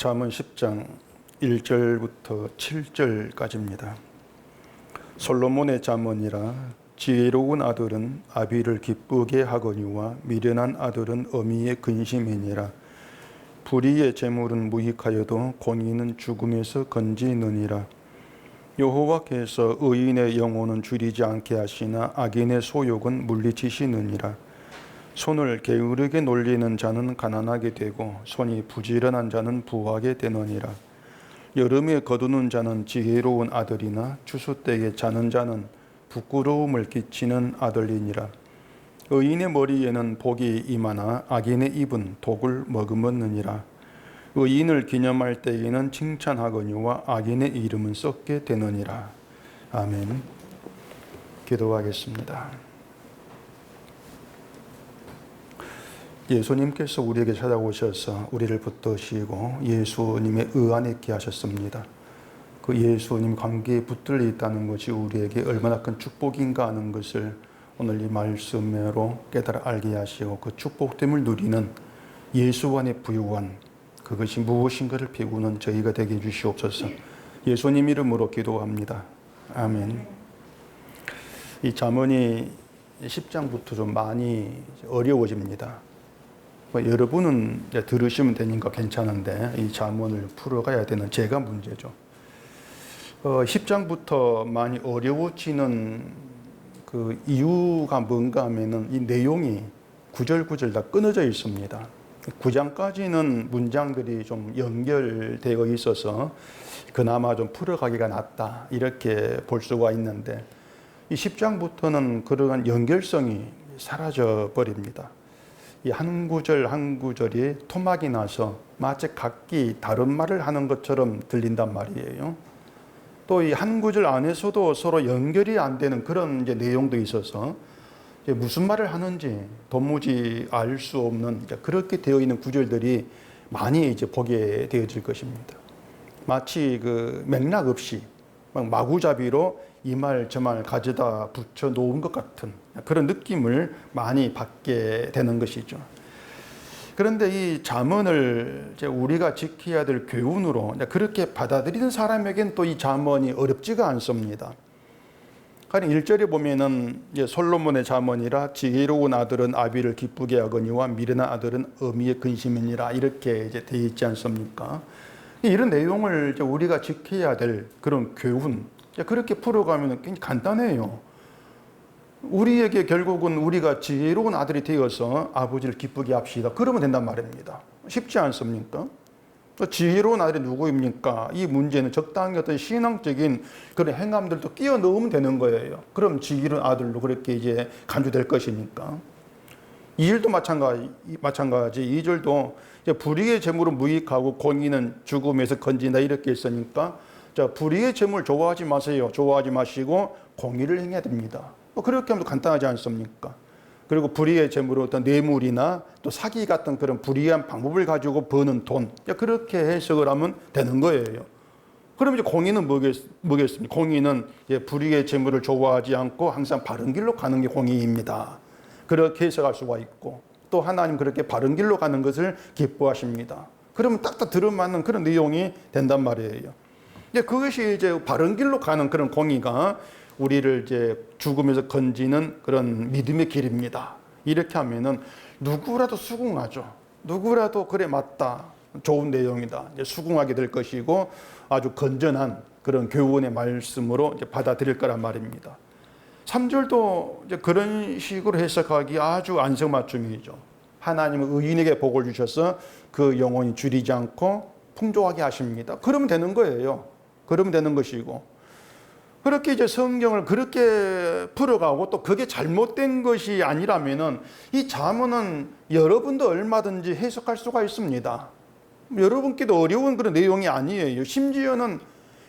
잠언 10장 1절부터 7절까지입니다. 솔로몬의 잠언이라. 지혜로운 아들은 아비를 기쁘게 하거니와 미련한 아들은 어미의 근심이니라. 불의의 재물은 무익하여도 공의는 죽음에서 건지느니라. 여호와께서 의인의 영혼은 줄이지 않게 하시나 악인의 소욕은 물리치시느니라. 손을 게으르게 놀리는 자는 가난하게 되고 손이 부지런한 자는 부하게 되느니라. 여름에 거두는 자는 지혜로운 아들이나 추수 때에 자는 자는 부끄러움을 끼치는 아들이니라. 의인의 머리에는 복이 임하나 악인의 입은 독을 머금었느니라. 의인을 기념할 때에는 칭찬하거니와 악인의 이름은 썩게 되느니라. 아멘. 기도하겠습니다. 예수님께서 우리에게 찾아오셔서 우리를 붙드시고 예수님의 의 안에 있게 하셨습니다. 그 예수님 관계에 붙들려 있다는 것이 우리에게 얼마나 큰 축복인가 하는 것을 오늘 이 말씀으로 깨달아 알게 하시고 그 축복됨을 누리는 예수 안에 부유한 그것이 무엇인가를 배우는 저희가 되게 해주시옵소서. 예수님 이름으로 기도합니다. 아멘. 이 잠언이 10장부터 좀 많이 어려워집니다. 여러분은 들으시면 되니까 괜찮은데 이 잠언을 풀어가야 되는 제가 문제죠. 10장부터 많이 어려워지는 그 이유가 뭔가 하면은 이 내용이 구절구절 다 끊어져 있습니다. 9장까지는 문장들이 좀 연결되어 있어서 그나마 좀 풀어가기가 낫다 이렇게 볼 수가 있는데 이 10장부터는 그러한 연결성이 사라져 버립니다. 이 한 구절 한 구절이 토막이 나서 마치 각기 다른 말을 하는 것처럼 들린단 말이에요. 또 이 한 구절 안에서도 서로 연결이 안 되는 그런 이제 내용도 있어서 이제 무슨 말을 하는지 도무지 알 수 없는 그렇게 되어 있는 구절들이 많이 이제 보게 되어질 것입니다. 마치 그 맥락 없이 마구잡이로 이 말 저 말 가져다 붙여 놓은 것 같은 그런 느낌을 많이 받게 되는 것이죠. 그런데 이 잠언을 우리가 지켜야 될 교훈으로 그렇게 받아들이는 사람에겐 또 이 잠언이 어렵지가 않습니다. 1절에 보면은 솔로몬의 잠언이라 지혜로운 아들은 아비를 기쁘게 하거니와 미련한 아들은 어미의 근심이니라 이렇게 이제 되어 있지 않습니까? 이런 내용을 우리가 지켜야 될 그런 교훈 그렇게 풀어가면 굉장히 간단해요. 우리에게 결국은 우리가 지혜로운 아들이 되어서 아버지를 기쁘게 합시다. 그러면 된단 말입니다. 쉽지 않습니까? 지혜로운 아들이 누구입니까? 이 문제는 적당히 어떤 신앙적인 그런 행함들도 끼워 넣으면 되는 거예요. 그럼 지혜로운 아들로 그렇게 이제 간주될 것이니까. 2절도 마찬가지. 2절도 불의의 재물은 무익하고 공의는 죽음에서 건진다 이렇게 했으니까 불의의 재물 좋아하지 마세요. 좋아하지 마시고 공의를 행해야 됩니다. 그렇게 하면 간단하지 않습니까? 그리고 불의의 재물은 어떤 뇌물이나 또 사기 같은 그런 불의한 방법을 가지고 버는 돈 그렇게 해석을 하면 되는 거예요. 그럼 이제 공의는 뭐겠습니까? 공의는 불의의 재물을 좋아하지 않고 항상 바른 길로 가는 게 공의입니다. 그렇게 해석할 수가 있고 또 하나님 그렇게 바른 길로 가는 것을 기뻐하십니다. 그러면 딱딱 들어맞는 그런 내용이 된단 말이에요. 그것이 이제 바른 길로 가는 그런 공의가 우리를 이제 죽음에서 건지는 그런 믿음의 길입니다. 이렇게 하면은 누구라도 수긍하죠. 누구라도 그래 맞다. 좋은 내용이다. 이제 수긍하게 될 것이고 아주 건전한 그런 교훈의 말씀으로 이제 받아들일 거란 말입니다. 3절도 이제 그런 식으로 해석하기 아주 안성맞춤이죠. 하나님은 의인에게 복을 주셔서 그 영혼이 줄이지 않고 풍족하게 하십니다. 그러면 되는 거예요. 그러면 되는 것이고 그렇게 이제 성경을 그렇게 풀어가고 또 그게 잘못된 것이 아니라면은 이 잠언은 여러분도 얼마든지 해석할 수가 있습니다. 여러분께도 어려운 그런 내용이 아니에요. 심지어는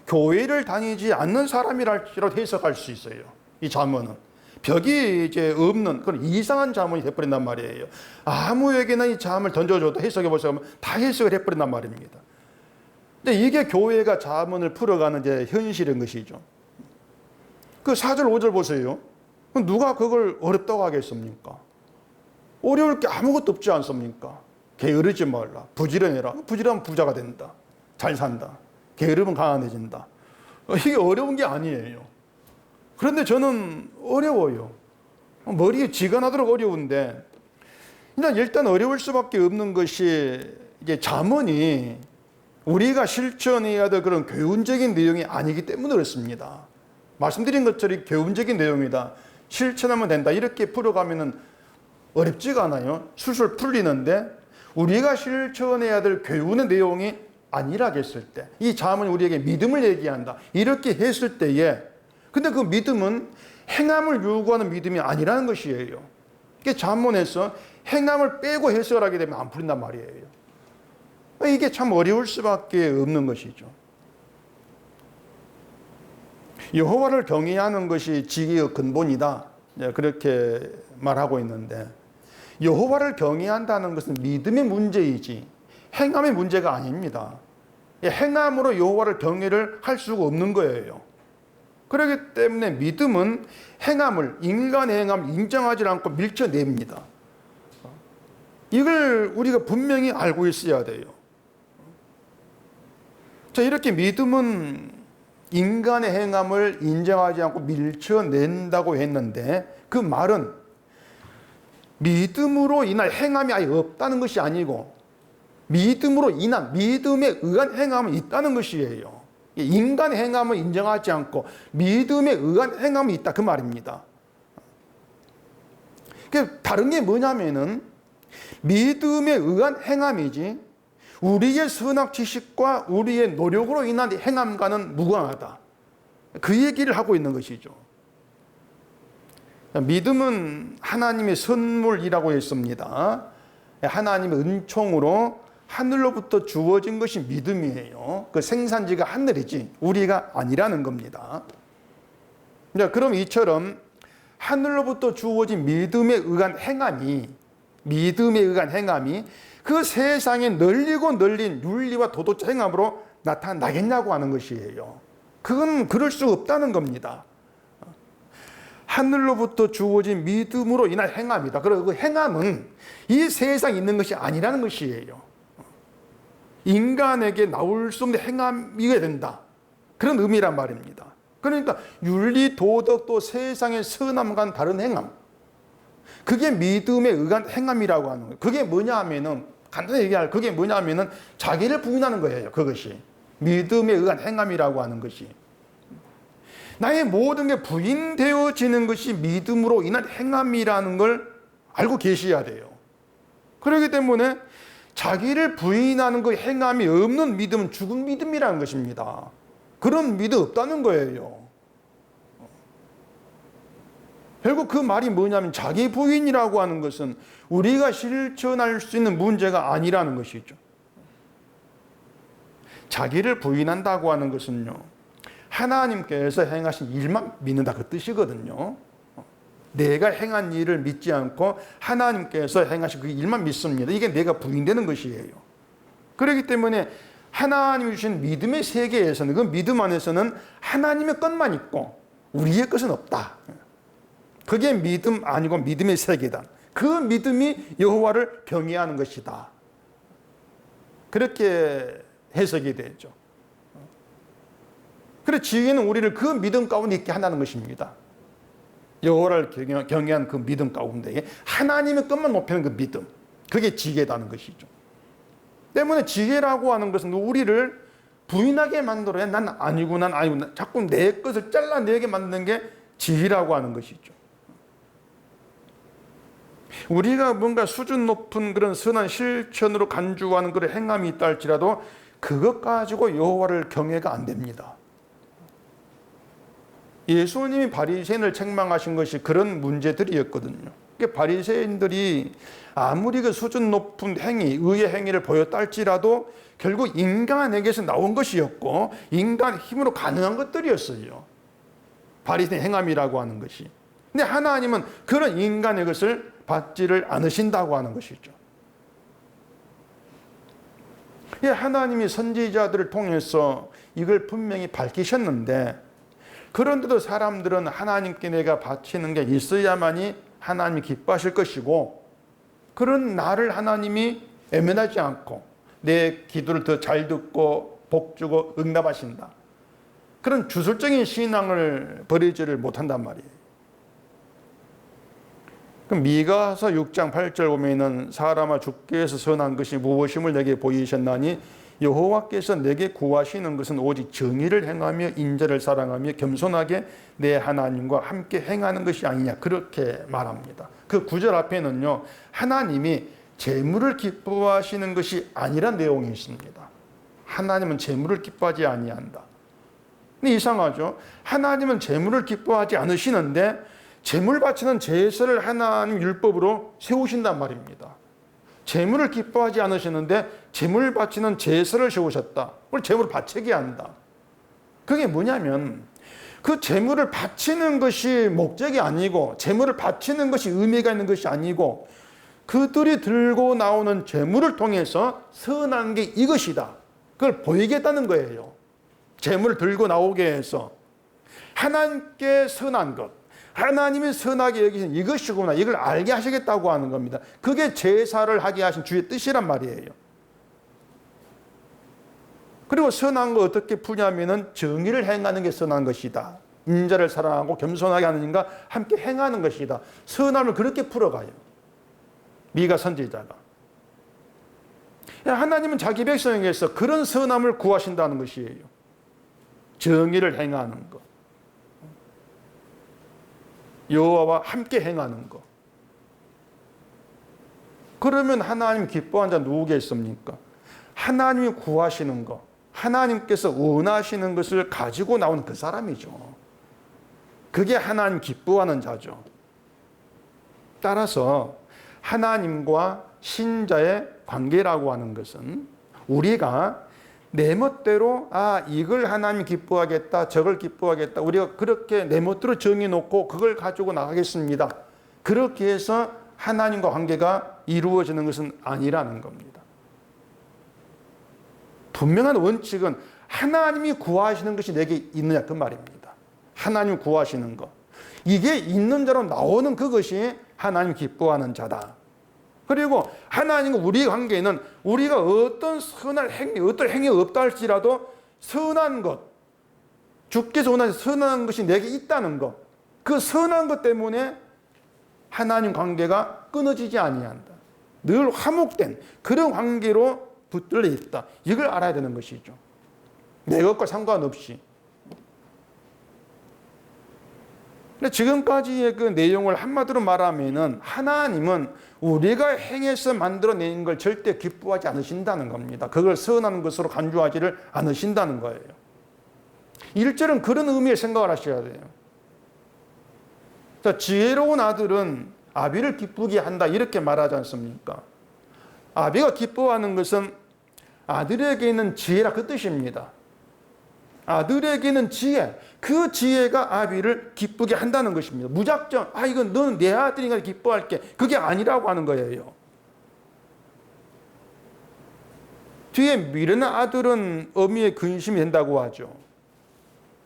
교회를 다니지 않는 사람이랄지라도 해석할 수 있어요. 이 잠언은 벽이 이제 없는 그런 이상한 잠언이 돼버린단 말이에요. 아무에게나 이 잠을 던져줘도 해석해 보세요. 다 해석을 해버린단 말입니다. 근데 이게 교회가 잠언을 풀어가는 이제 현실인 것이죠. 그 4절, 5절 보세요. 누가 그걸 어렵다고 하겠습니까? 어려울 게 아무것도 없지 않습니까? 게으르지 말라. 부지런해라. 부지런하면 부자가 된다. 잘 산다. 게으름은 강한해진다. 이게 어려운 게 아니에요. 그런데 저는 어려워요. 머리에 쥐가 나도록 어려운데, 일단 어려울 수밖에 없는 것이 이게 잠언이 우리가 실천해야 될 그런 교훈적인 내용이 아니기 때문에 그렇습니다. 말씀드린 것처럼 교훈적인 내용이다. 실천하면 된다. 이렇게 풀어가면은 어렵지가 않아요. 술술 풀리는데 우리가 실천해야 될 교훈의 내용이 아니라고 했을 때, 이 잠언이 우리에게 믿음을 얘기한다. 이렇게 했을 때에, 근데 그 믿음은 행함을 요구하는 믿음이 아니라는 것이에요. 이게 잠언에서 행함을 빼고 해석하게 되면 안 풀린단 말이에요. 이게 참 어려울 수밖에 없는 것이죠. 여호와를 경외하는 것이 지혜의 근본이다. 그렇게 말하고 있는데, 여호와를 경외한다는 것은 믿음의 문제이지 행함의 문제가 아닙니다. 행함으로 여호와를 경외를 할 수가 없는 거예요. 그렇기 때문에 믿음은 행함을, 인간의 행함을 인정하지 않고 밀쳐냅니다. 이걸 우리가 분명히 알고 있어야 돼요. 자, 이렇게 믿음은 인간의 행함을 인정하지 않고 밀쳐낸다고 했는데, 그 말은 믿음으로 인한 행함이 아예 없다는 것이 아니고 믿음으로 인한, 믿음에 의한 행함이 있다는 것이에요. 인간의 행함을 인정하지 않고 믿음에 의한 행함이 있다, 그 말입니다. 다른 게 뭐냐면은 믿음에 의한 행함이지 우리의 선악 지식과 우리의 노력으로 인한 행함과는 무관하다. 그 얘기를 하고 있는 것이죠. 믿음은 하나님의 선물이라고 했습니다. 하나님의 은총으로 하늘로부터 주어진 것이 믿음이에요. 그 생산지가 하늘이지 우리가 아니라는 겁니다. 그럼 이처럼 하늘로부터 주어진 믿음에 의한 행함이 그 세상에 널리고 널린 윤리와 도덕적 행함으로 나타나겠냐고 하는 것이에요. 그건 그럴 수 없다는 겁니다. 하늘로부터 주어진 믿음으로 인한 행함이다. 그리고 그 행함은 이 세상에 있는 것이 아니라는 것이에요. 인간에게 나올 수 없는 행함이게 된다. 그런 의미란 말입니다. 그러니까 윤리, 도덕도 세상의 선함과는 다른 행함. 그게 믿음에 의한 행함이라고 하는 거예요. 그게 뭐냐 하면은, 간단히 얘기할 그게 뭐냐 하면은 자기를 부인하는 거예요. 그것이. 믿음에 의한 행함이라고 하는 것이. 나의 모든 게 부인되어지는 것이 믿음으로 인한 행함이라는 걸 알고 계셔야 돼요. 그렇기 때문에 자기를 부인하는 그 행함이 없는 믿음은 죽은 믿음이라는 것입니다. 그런 믿음 없다는 거예요. 결국 그 말이 뭐냐면 자기 부인이라고 하는 것은 우리가 실천할 수 있는 문제가 아니라는 것이죠. 자기를 부인한다고 하는 것은요, 하나님께서 행하신 일만 믿는다 그 뜻이거든요. 내가 행한 일을 믿지 않고 하나님께서 행하신 그 일만 믿습니다. 이게 내가 부인되는 것이에요. 그렇기 때문에 하나님이 주신 믿음의 세계에서는, 그 믿음 안에서는 하나님의 것만 있고 우리의 것은 없다. 그게 믿음 아니고 믿음의 세계다. 그 믿음이 여호와를 경외하는 것이다. 그렇게 해석이 되죠. 그래서 지혜는 우리를 그 믿음 가운데 있게 한다는 것입니다. 여호와를 경외한 그 믿음 가운데 하나님의 것만 높이는 그 믿음, 그게 지혜라는 것이죠. 때문에 지혜라고 하는 것은 우리를 부인하게 만들어야 난 아니고 난 아니고 자꾸 내 것을 잘라내게 만드는 게 지혜라고 하는 것이죠. 우리가 뭔가 수준 높은 그런 선한 실천으로 간주하는 그런 행함이 있다 할지라도 그것 가지고 여호와를 경외가 안 됩니다. 예수님이 바리새인을 책망하신 것이 그런 문제들이었거든요. 바리새인들이 아무리 그 수준 높은 행위, 의의 행위를 보였다 할지라도 결국 인간에게서 나온 것이었고 인간 힘으로 가능한 것들이었어요. 바리새인 행함이라고 하는 것이. 근데 하나님은 그런 인간의 것을 받지를 않으신다고 하는 것이죠. 하나님이 선지자들을 통해서 이걸 분명히 밝히셨는데, 그런데도 사람들은 하나님께 내가 바치는 게 있어야만이 하나님이 기뻐하실 것이고, 그런 나를 하나님이 애면하지 않고 내 기도를 더 잘 듣고 복 주고 응답하신다. 그런 주술적인 신앙을 버리지를 못한단 말이에요. 그럼 미가서 6장 8절 보면은 사람아 주께서 선한 것이 무엇임을 내게 보이셨나니 여호와께서 내게 구하시는 것은 오직 정의를 행하며 인자를 사랑하며 겸손하게 내 하나님과 함께 행하는 것이 아니냐, 그렇게 말합니다. 그 구절 앞에는요, 하나님이 재물을 기뻐하시는 것이 아니란 내용이 있습니다. 하나님은 재물을 기뻐하지 아니한다. 근데 이상하죠. 하나님은 재물을 기뻐하지 않으시는데 재물 바치는 제사를 하나님 율법으로 세우신단 말입니다. 재물을 기뻐하지 않으시는데 재물 바치는 제사를 세우셨다. 그걸 재물을 바치게 한다. 그게 뭐냐면 그 재물을 바치는 것이 목적이 아니고 재물을 바치는 것이 의미가 있는 것이 아니고 그들이 들고 나오는 재물을 통해서 선한 게 이것이다. 그걸 보이겠다는 거예요. 재물을 들고 나오게 해서 하나님께 선한 것, 하나님이 선하게 여기신 이것이구나, 이걸 알게 하시겠다고 하는 겁니다. 그게 제사를 하게 하신 주의 뜻이란 말이에요. 그리고 선한 거 어떻게 푸냐면은 정의를 행하는 게 선한 것이다. 인자를 사랑하고 겸손하게 하는 인과 함께 행하는 것이다. 선함을 그렇게 풀어가요. 미가 선지자가. 하나님은 자기 백성에게서 그런 선함을 구하신다는 것이에요. 정의를 행하는 것, 여호와와 함께 행하는 것. 그러면 하나님 기뻐한 자 누구겠습니까? 하나님이 구하시는 것, 하나님께서 원하시는 것을 가지고 나오는 그 사람이죠. 그게 하나님 기뻐하는 자죠. 따라서 하나님과 신자의 관계라고 하는 것은 우리가 내 멋대로 이걸 하나님 기뻐하겠다, 저걸 기뻐하겠다, 우리가 그렇게 내 멋대로 정해놓고 그걸 가지고 나가겠습니다. 그렇게 해서 하나님과 관계가 이루어지는 것은 아니라는 겁니다. 분명한 원칙은 하나님이 구하시는 것이 내게 있느냐, 그 말입니다. 하나님 구하시는 것, 이게 있는 자로 나오는 그것이 하나님 기뻐하는 자다. 그리고 하나님과 우리의 관계는 우리가 어떤 선한 행위, 어떤 행위가 없다 할지라도 선한 것, 주께서 원하는 선한 것이 내게 있다는 것, 그 선한 것 때문에 하나님 관계가 끊어지지 아니한다. 늘 화목된 그런 관계로 붙들려 있다. 이걸 알아야 되는 것이죠. 내 것과 상관없이. 근데 지금까지의 그 내용을 한마디로 말하면은 하나님은 우리가 행해서 만들어낸 걸 절대 기뻐하지 않으신다는 겁니다. 그걸 선한 것으로 간주하지를 않으신다는 거예요. 1절은 그런 의미의 생각을 하셔야 돼요. 자, 지혜로운 아들은 아비를 기쁘게 한다, 이렇게 말하지 않습니까? 아비가 기뻐하는 것은 아들에게는 지혜라, 그 뜻입니다. 아들에게는 지혜, 그 지혜가 아비를 기쁘게 한다는 것입니다. 무작정 이건 너는 내 아들이니까 기뻐할게, 그게 아니라고 하는 거예요. 뒤에 미련한 아들은 어미의 근심이 된다고 하죠.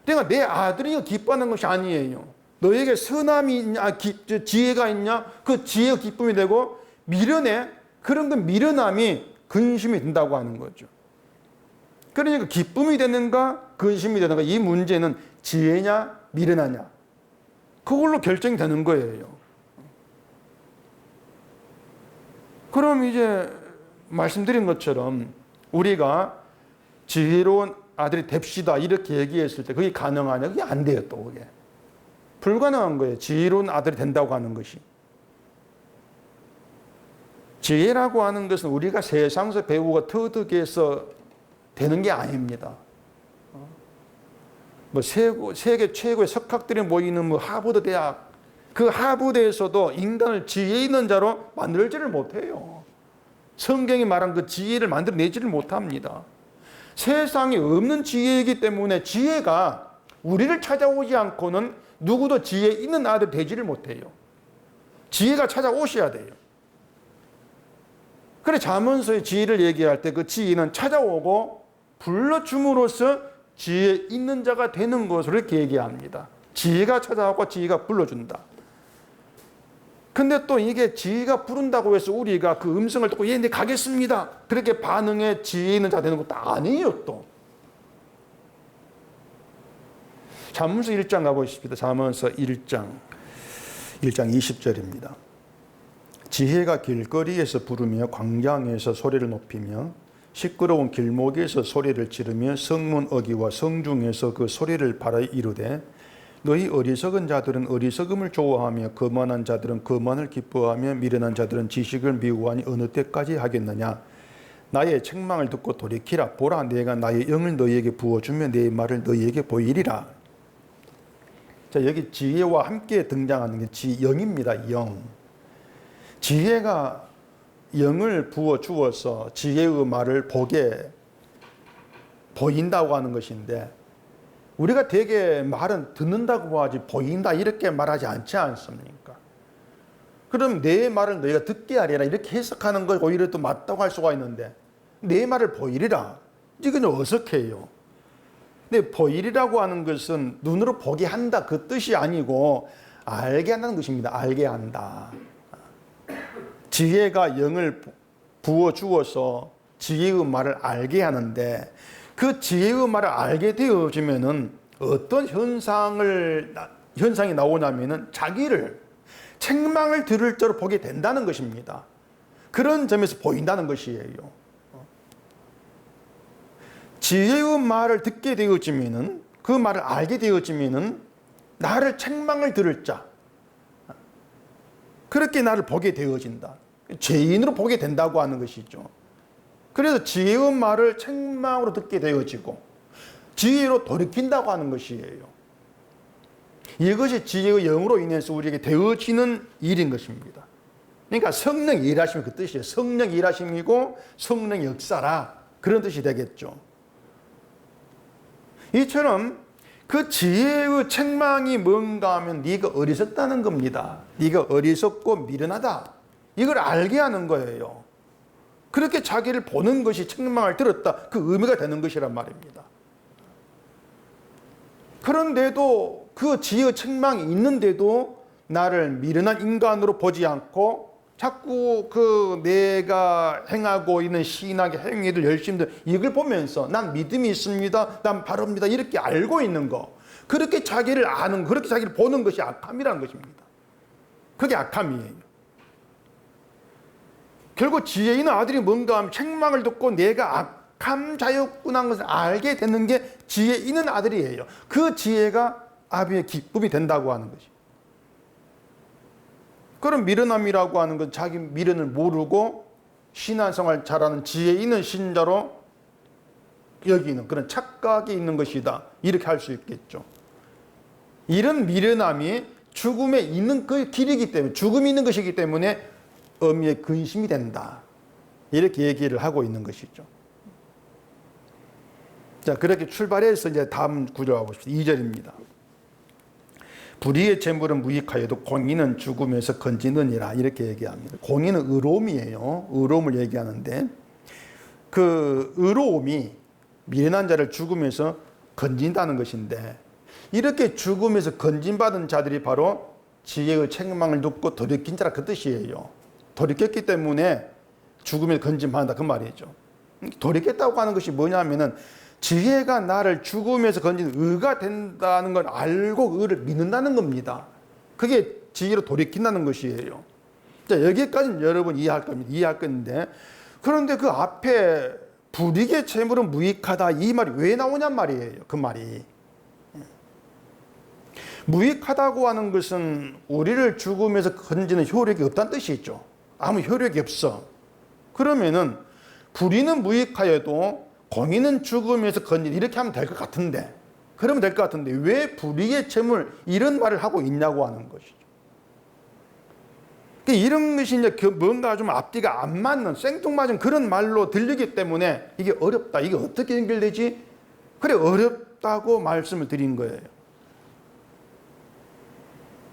그러니까 내 아들이니까 기뻐하는 것이 아니에요. 너에게 선함이 있냐, 지혜가 있냐, 그 지혜가 기쁨이 되고, 미련해, 그런 그 미련함이 근심이 된다고 하는 거죠. 그러니까 기쁨이 되는가 근심이 되는가, 이 문제는 지혜냐 미련하냐, 그걸로 결정이 되는 거예요. 그럼 이제 말씀드린 것처럼 우리가 지혜로운 아들이 됩시다 이렇게 얘기했을 때 그게 가능하냐? 그게 안 돼요. 또 그게 불가능한 거예요. 지혜로운 아들이 된다고 하는 것이. 지혜라고 하는 것은 우리가 세상에서 배우고 터득해서 되는 게 아닙니다. 뭐 세계 최고의 석학들이 모이는 하버드 대학, 그 하버드에서도 인간을 지혜 있는 자로 만들지를 못해요. 성경이 말한 그 지혜를 만들어내지를 못합니다. 세상에 없는 지혜이기 때문에 지혜가 우리를 찾아오지 않고는 누구도 지혜 있는 아들 되지를 못해요. 지혜가 찾아오셔야 돼요. 그래 잠언서의 지혜를 얘기할 때 그 지혜는 찾아오고 불러줌으로써 지혜 있는 자가 되는 것으로 이렇게 얘기합니다. 지혜가 찾아오고 지혜가 불러준다. 근데 또 이게 지혜가 부른다고 해서 우리가 그 음성을 듣고 예, 네 가겠습니다, 그렇게 반응해 지혜 있는 자 되는 것도 아니에요. 또 잠언서 1장 가보십시다. 잠언서 1장 20절입니다. 지혜가 길거리에서 부르며 광장에서 소리를 높이며 시끄러운 길목에서 소리를 지르며 성문 어귀와 성중에서 그 소리를 발하여 이르되 너희 어리석은 자들은 어리석음을 좋아하며 거만한 자들은 거만을 기뻐하며 미련한 자들은 지식을 미워하니 어느 때까지 하겠느냐. 나의 책망을 듣고 돌이키라. 보라, 내가 나의 영을 너희에게 부어주며 내 말을 너희에게 보이리라. 자, 여기 지혜와 함께 등장하는 게 영입니다. 영. 지혜가 영을 부어주어서 지혜의 말을 보게 보인다고 하는 것인데, 우리가 되게 말은 듣는다고 하지 보인다 이렇게 말하지 않지 않습니까? 그럼 내 말을 너희가 듣게 하리라 이렇게 해석하는 거 오히려 또 맞다고 할 수가 있는데, 내 말을 보이리라 이건 어색해요. 근데 보이리라고 하는 것은 눈으로 보게 한다 그 뜻이 아니고 알게 한다는 것입니다. 알게 한다. 지혜가 영을 부어주어서 지혜의 말을 알게 하는데, 그 지혜의 말을 알게 되어지면은 어떤 현상이 나오냐면은 자기를 책망을 들을 자로 보게 된다는 것입니다. 그런 점에서 보인다는 것이에요. 지혜의 말을 듣게 되어지면은, 그 말을 알게 되어지면은 나를 책망을 들을 자, 그렇게 나를 보게 되어진다. 죄인으로 보게 된다고 하는 것이죠. 그래서 지혜의 말을 책망으로 듣게 되어지고 지혜로 돌이킨다고 하는 것이에요. 이것이 지혜의 영으로 인해서 우리에게 되어지는 일인 것입니다. 그러니까 성령 일하심 그 뜻이에요. 성령 일하심이고 성령 역사라 그런 뜻이 되겠죠. 이처럼 그 지혜의 책망이 뭔가 하면 네가 어리석다는 겁니다. 네가 어리석고 미련하다. 이걸 알게 하는 거예요. 그렇게 자기를 보는 것이 책망을 들었다. 그 의미가 되는 것이란 말입니다. 그런데도 그 지혜의 책망이 있는데도 나를 미련한 인간으로 보지 않고 자꾸 그 내가 행하고 있는 신학의 행위들, 열심들 이걸 보면서 난 믿음이 있습니다. 난 바릅니다. 이렇게 알고 있는 거. 그렇게 자기를 아는, 그렇게 자기를 보는 것이 악함이라는 것입니다. 그게 악함이에요. 결국 지혜 있는 아들이 뭔가 하면 책망을 듣고 내가 악한 자였구나 하는 것을 알게 되는 게 지혜 있는 아들이에요. 그 지혜가 아비의 기쁨이 된다고 하는 것이. 그런 미련함이라고 하는 건 자기 미련을 모르고 신앙생활 잘하는 지혜 있는 신자로 여기는 그런 착각이 있는 것이다. 이렇게 할 수 있겠죠. 이런 미련함이 죽음에 있는 그 길이기 때문에, 죽음이 있는 것이기 때문에 어미의 근심이 된다. 이렇게 얘기를 하고 있는 것이죠. 자, 그렇게 출발해서 이제 다음 구조가 보십시오. 2절입니다. 불의의 재물은 무익하여도 공의는 죽음에서 건지느니라. 이렇게 얘기합니다. 공의는 의로움이에요. 의로움을 얘기하는데, 그 의로움이 미련한 자를 죽음에서 건진다는 것인데, 이렇게 죽음에서 건진받은 자들이 바로 지혜의 책망을 듣고 돌이킨 자라 그 뜻이에요. 돌이켰기 때문에 죽음에 건진받는다 그 말이죠. 돌이켰다고 하는 것이 뭐냐면은 지혜가 나를 죽음에서 건진 의가 된다는 걸 알고 의를 믿는다는 겁니다. 그게 지혜로 돌이킨다는 것이에요. 자, 여기까지는 여러분 이해할 겁니다. 이해할 건데, 그런데 그 앞에 불의의 재물은 무익하다 이 말이 왜 나오냔 말이에요. 그 말이. 무익하다고 하는 것은 우리를 죽음에서 건지는 효력이 없다는 뜻이죠. 아무 효력이 없어. 그러면은 불의는 무익하여도 공의는 죽음에서 건진 이렇게 하면 될 것 같은데, 그러면 될 것 같은데 왜 불의의 재물 이런 말을 하고 있냐고 하는 것이죠. 이런 것이 이제 뭔가 좀 앞뒤가 안 맞는 생뚱맞은 그런 말로 들리기 때문에 이게 어렵다. 이게 어떻게 연결되지? 그래 어렵다고 말씀을 드린 거예요.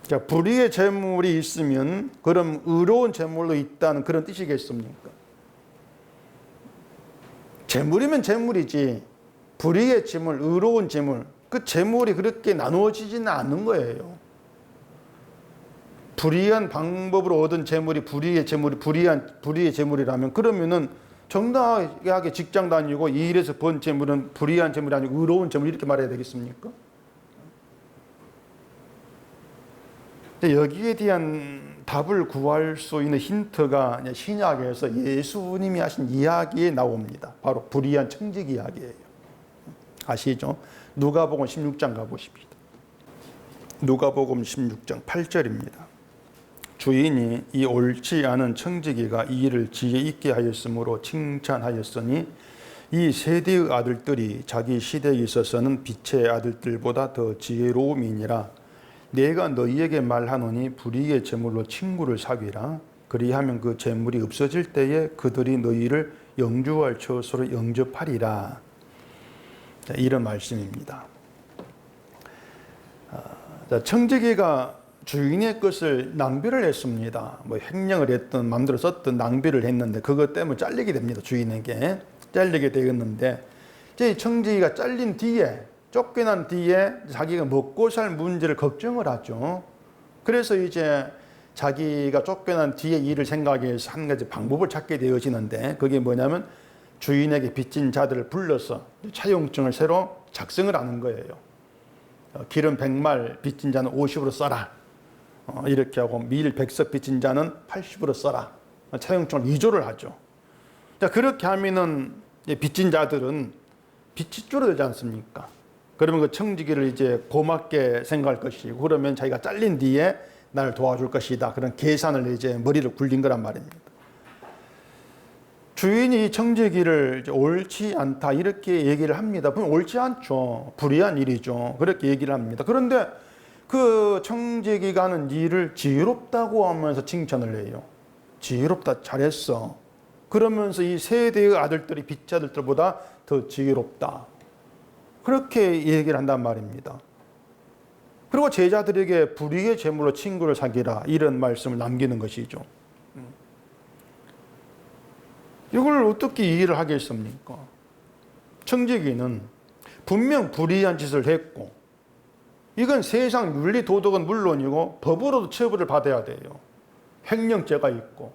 자, 불의의 재물이 있으면 그럼 의로운 재물로 있다는 그런 뜻이겠습니까? 재물이면 재물이지 불의의 재물, 의로운 재물, 그 재물이 그렇게 나누어지지는 않는 거예요. 불의한 방법으로 얻은 재물이 불의의 재물이 불의의 재물이라면, 그러면은 정당하게 직장 다니고 이 일에서 번 재물은 불의한 재물이 아니고 의로운 재물 이렇게 말해야 되겠습니까? 여기에 대한 답을 구할 수 있는 힌트가 신약에서 예수님이 하신 이야기에 나옵니다. 바로 불의한 청지기 이야기예요. 아시죠? 누가복음 16장 가보십시다. 누가복음 16장 8절입니다. 주인이 이 옳지 않은 청지기가 이 일을 지혜 있게 하였으므로 칭찬하였으니 이 세대의 아들들이 자기 시대에 있어서는 빛의 아들들보다 더 지혜로움이니라. 내가 너희에게 말하노니 불의의 제물로 친구를 사귀라. 그리하면 그 제물이 없어질 때에 그들이 너희를 영주할 처소로 영접하리라. 이런 말씀입니다. 청지기가 주인의 것을 낭비를 했습니다. 뭐 횡령을 했든 마음대로 썼든 낭비를 했는데 그것 때문에 잘리게 됩니다. 주인에게 잘리게 되었는데 이제 청지기가 잘린 뒤에 쫓겨난 뒤에 자기가 먹고 살 문제를 걱정을 하죠. 그래서 이제 자기가 쫓겨난 뒤에 일을 생각해서 한 가지 방법을 찾게 되어지는데 그게 뭐냐면 주인에게 빚진 자들을 불러서 차용증을 새로 작성을 하는 거예요. 기름 100말 빚진 자는 50으로 써라. 이렇게 하고 밀 100석 빚진 자는 80으로 써라. 차용증을 위조를 하죠. 자, 그렇게 하면은 빚진 자들은 빚이 줄어들지 않습니까? 그러면 그 청지기를 이제 고맙게 생각할 것이고 그러면 자기가 잘린 뒤에 나를 도와줄 것이다. 그런 계산을 이제 머리를 굴린 거란 말입니다. 주인이 청지기를 이제 옳지 않다 이렇게 얘기를 합니다. 옳지 않죠. 불의한 일이죠. 그렇게 얘기를 합니다. 그런데 그 청지기가 하는 일을 지혜롭다고 하면서 칭찬을 해요. 지혜롭다, 잘했어. 그러면서 이 세대의 아들들이 빚자들보다 더 지혜롭다. 그렇게 얘기를 한단 말입니다. 그리고 제자들에게 불의의 제물로 친구를 사귀라 이런 말씀을 남기는 것이죠. 이걸 어떻게 이해를 하겠습니까? 청지기는 분명 불의한 짓을 했고 이건 세상 윤리 도덕은 물론이고 법으로도 처벌을 받아야 돼요. 횡령죄가 있고